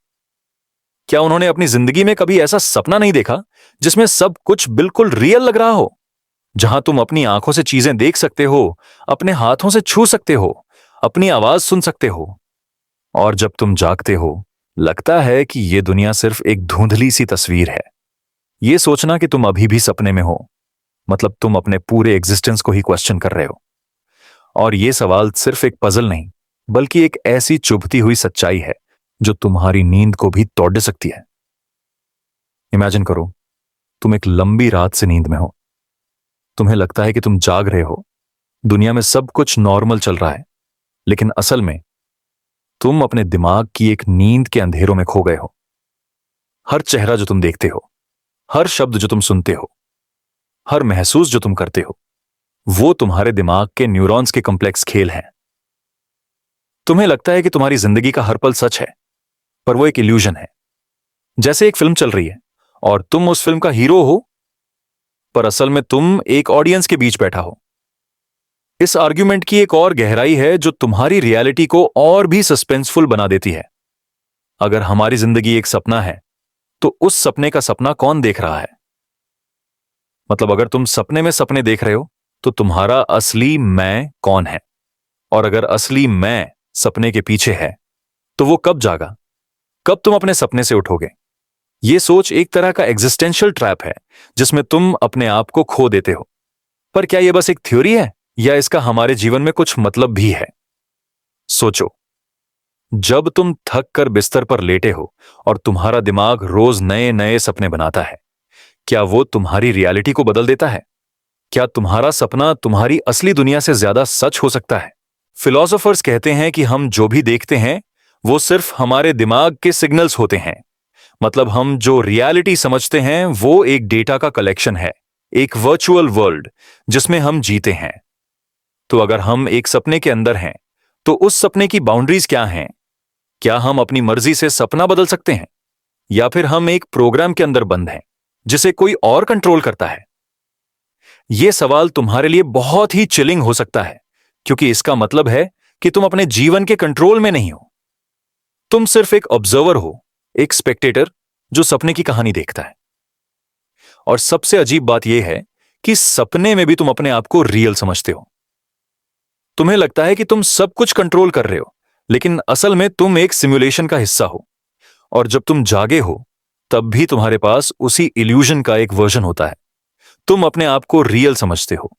क्या उन्होंने अपनी जिंदगी में कभी ऐसा सपना नहीं देखा जिसमें सब कुछ बिल्कुल रियल लग रहा हो, जहां तुम अपनी आंखों से चीजें देख सकते हो, अपने हाथों से छू सकते हो, अपनी आवाज सुन सकते हो, और जब तुम जागते हो, लगता है कि यह दुनिया सिर्फ एक धुंधली सी तस्वीर है। यह सोचना कि तुम अभी भी सपने में हो, मतलब तुम अपने पूरे एग्जिस्टेंस को ही क्वेश्चन कर रहे हो। और यह सवाल सिर्फ एक पजल नहीं, बल्कि एक ऐसी चुभती हुई सच्चाई है जो तुम्हारी नींद को भी तोड़ दे सकती है। इमेजिन करो, तुम एक लंबी रात से नींद में हो। तुम्हें लगता है कि तुम जाग रहे हो, दुनिया में सब कुछ नॉर्मल चल रहा है, लेकिन असल में तुम अपने दिमाग की एक नींद के अंधेरों में खो गए हो। हर चेहरा जो तुम देखते हो, हर शब्द जो तुम सुनते हो, हर महसूस जो तुम करते हो, वो तुम्हारे दिमाग के न्यूरॉन्स के कॉम्प्लेक्स खेल हैं। तुम्हें लगता है कि तुम्हारी जिंदगी का हर पल सच है, पर वो एक इल्यूजन है। जैसे एक फिल्म चल रही है और तुम उस फिल्म का हीरो हो, पर असल में तुम एक ऑडियंस के बीच बैठा हो। इस आर्ग्यूमेंट की एक और गहराई है जो तुम्हारी रियलिटी को और भी सस्पेंसफुल बना देती है। अगर हमारी जिंदगी एक सपना है, तो उस सपने का सपना कौन देख रहा है? मतलब अगर तुम सपने में सपने देख रहे हो, तो तुम्हारा असली मैं कौन है? और अगर असली मैं सपने के पीछे है, तो वो कब जागा? कब तुम अपने सपने से उठोगे? ये सोच एक तरह का एग्जिस्टेंशियल ट्रैप है, जिसमें तुम अपने आप को खो देते हो। पर क्या यह बस एक थ्योरी है, या इसका हमारे जीवन में कुछ मतलब भी है? सोचो, जब तुम थक कर बिस्तर पर लेटे हो और तुम्हारा दिमाग रोज नए नए सपने बनाता है, क्या वो तुम्हारी रियलिटी को बदल देता है? क्या तुम्हारा सपना तुम्हारी असली दुनिया से ज्यादा सच हो सकता है? फिलोसोफर्स कहते हैं कि हम जो भी देखते हैं, वो सिर्फ हमारे दिमाग के सिग्नल्स होते हैं। मतलब हम जो रियलिटी समझते हैं, वो एक डेटा का कलेक्शन है, एक वर्चुअल वर्ल्ड जिसमें हम जीते हैं। तो अगर हम एक सपने के अंदर हैं, तो उस सपने की बाउंड्रीज क्या हैं? क्या हम अपनी मर्जी से सपना बदल सकते हैं, या फिर हम एक प्रोग्राम के अंदर बंद हैं जिसे कोई और कंट्रोल करता है? यह सवाल तुम्हारे लिए बहुत ही चिलिंग हो सकता है, क्योंकि इसका मतलब है कि तुम अपने जीवन के कंट्रोल में नहीं हो। तुम सिर्फ एक ऑब्जर्वर हो, एक स्पेक्टेटर जो सपने की कहानी देखता है। और सबसे अजीब बात यह है कि सपने में भी तुम अपने आप को रियल समझते हो। तुम्हें लगता है कि तुम सब कुछ कंट्रोल कर रहे हो, लेकिन असल में तुम एक सिमुलेशन का हिस्सा हो। और जब तुम जागे हो, तब भी तुम्हारे पास उसी इल्यूजन का एक वर्जन होता है। तुम अपने आप को रियल समझते हो,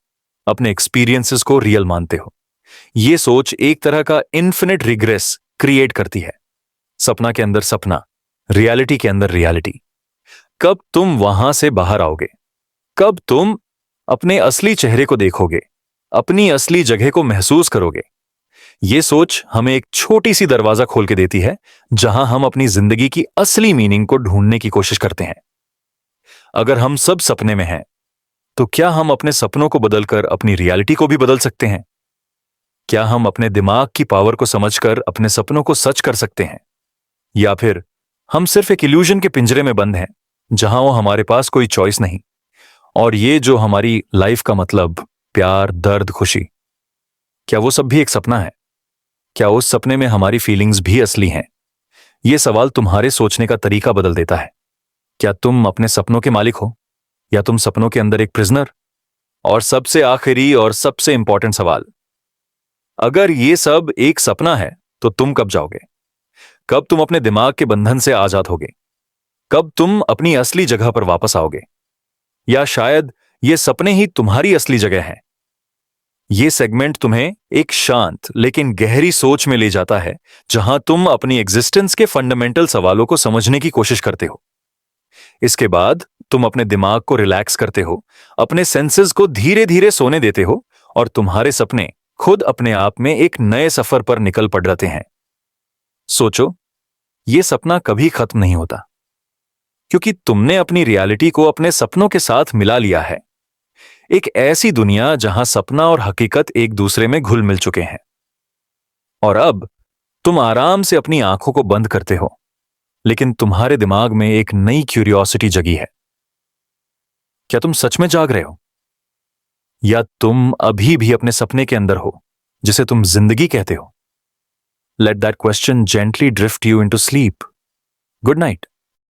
अपने एक्सपीरियंसेस को रियल मानते हो। यह सोच एक तरह का इन्फिनिट रिग्रेस क्रिएट करती है। सपना के अंदर सपना, रियलिटी के अंदर रियलिटी। कब तुम वहां से बाहर आओगे? कब तुम अपने असली चेहरे को देखोगे, अपनी असली जगह को महसूस करोगे? यह सोच हमें एक छोटी सी दरवाजा खोल के देती है, जहां हम अपनी जिंदगी की असली मीनिंग को ढूंढने की कोशिश करते हैं। अगर हम सब सपने में हैं, तो क्या हम अपने सपनों को बदलकर अपनी रियलिटी को भी बदल सकते हैं? क्या हम अपने दिमाग की पावर को समझकर अपने सपनों को सच कर सकते हैं? या फिर हम सिर्फ एक इल्यूजन के पिंजरे में बंद हैं, जहां वो हमारे पास कोई चॉइस नहीं? और ये जो हमारी लाइफ का मतलब, प्यार, दर्द, खुशी, क्या वो सब भी एक सपना है? क्या उस सपने में हमारी फीलिंग्स भी असली हैं? यह सवाल तुम्हारे सोचने का तरीका बदल देता है। क्या तुम अपने सपनों के मालिक हो, या तुम सपनों के अंदर एक प्रिजनर? और सबसे आखिरी और सबसे इंपॉर्टेंट सवाल, अगर ये सब एक सपना है, तो तुम कब जाओगे? कब तुम अपने दिमाग के बंधन से आजाद होगे? कब तुम अपनी असली जगह पर वापस आओगे? या शायद ये सपने ही तुम्हारी असली जगह हैं? ये सेगमेंट तुम्हें एक शांत लेकिन गहरी सोच में ले जाता है, जहां तुम अपनी एग्जिस्टेंस के फंडामेंटल सवालों को समझने की कोशिश करते हो। इसके बाद तुम अपने दिमाग को रिलैक्स करते हो, अपने सेंसेस को धीरे धीरे सोने देते हो, और तुम्हारे सपने खुद अपने आप में एक नए सफर पर निकल पड़ जाते हैं। सोचो, यह सपना कभी खत्म नहीं होता, क्योंकि तुमने अपनी रियलिटी को अपने सपनों के साथ मिला लिया है। एक ऐसी दुनिया जहां सपना और हकीकत एक दूसरे में घुल मिल चुके हैं। और अब तुम आराम से अपनी आंखों को बंद करते हो, लेकिन तुम्हारे दिमाग में एक नई क्यूरियोसिटी जगी है। क्या तुम सच में जाग रहे हो, या तुम अभी भी अपने सपने के अंदर हो, जिसे तुम जिंदगी कहते हो? Let that question gently drift you into sleep. Good night.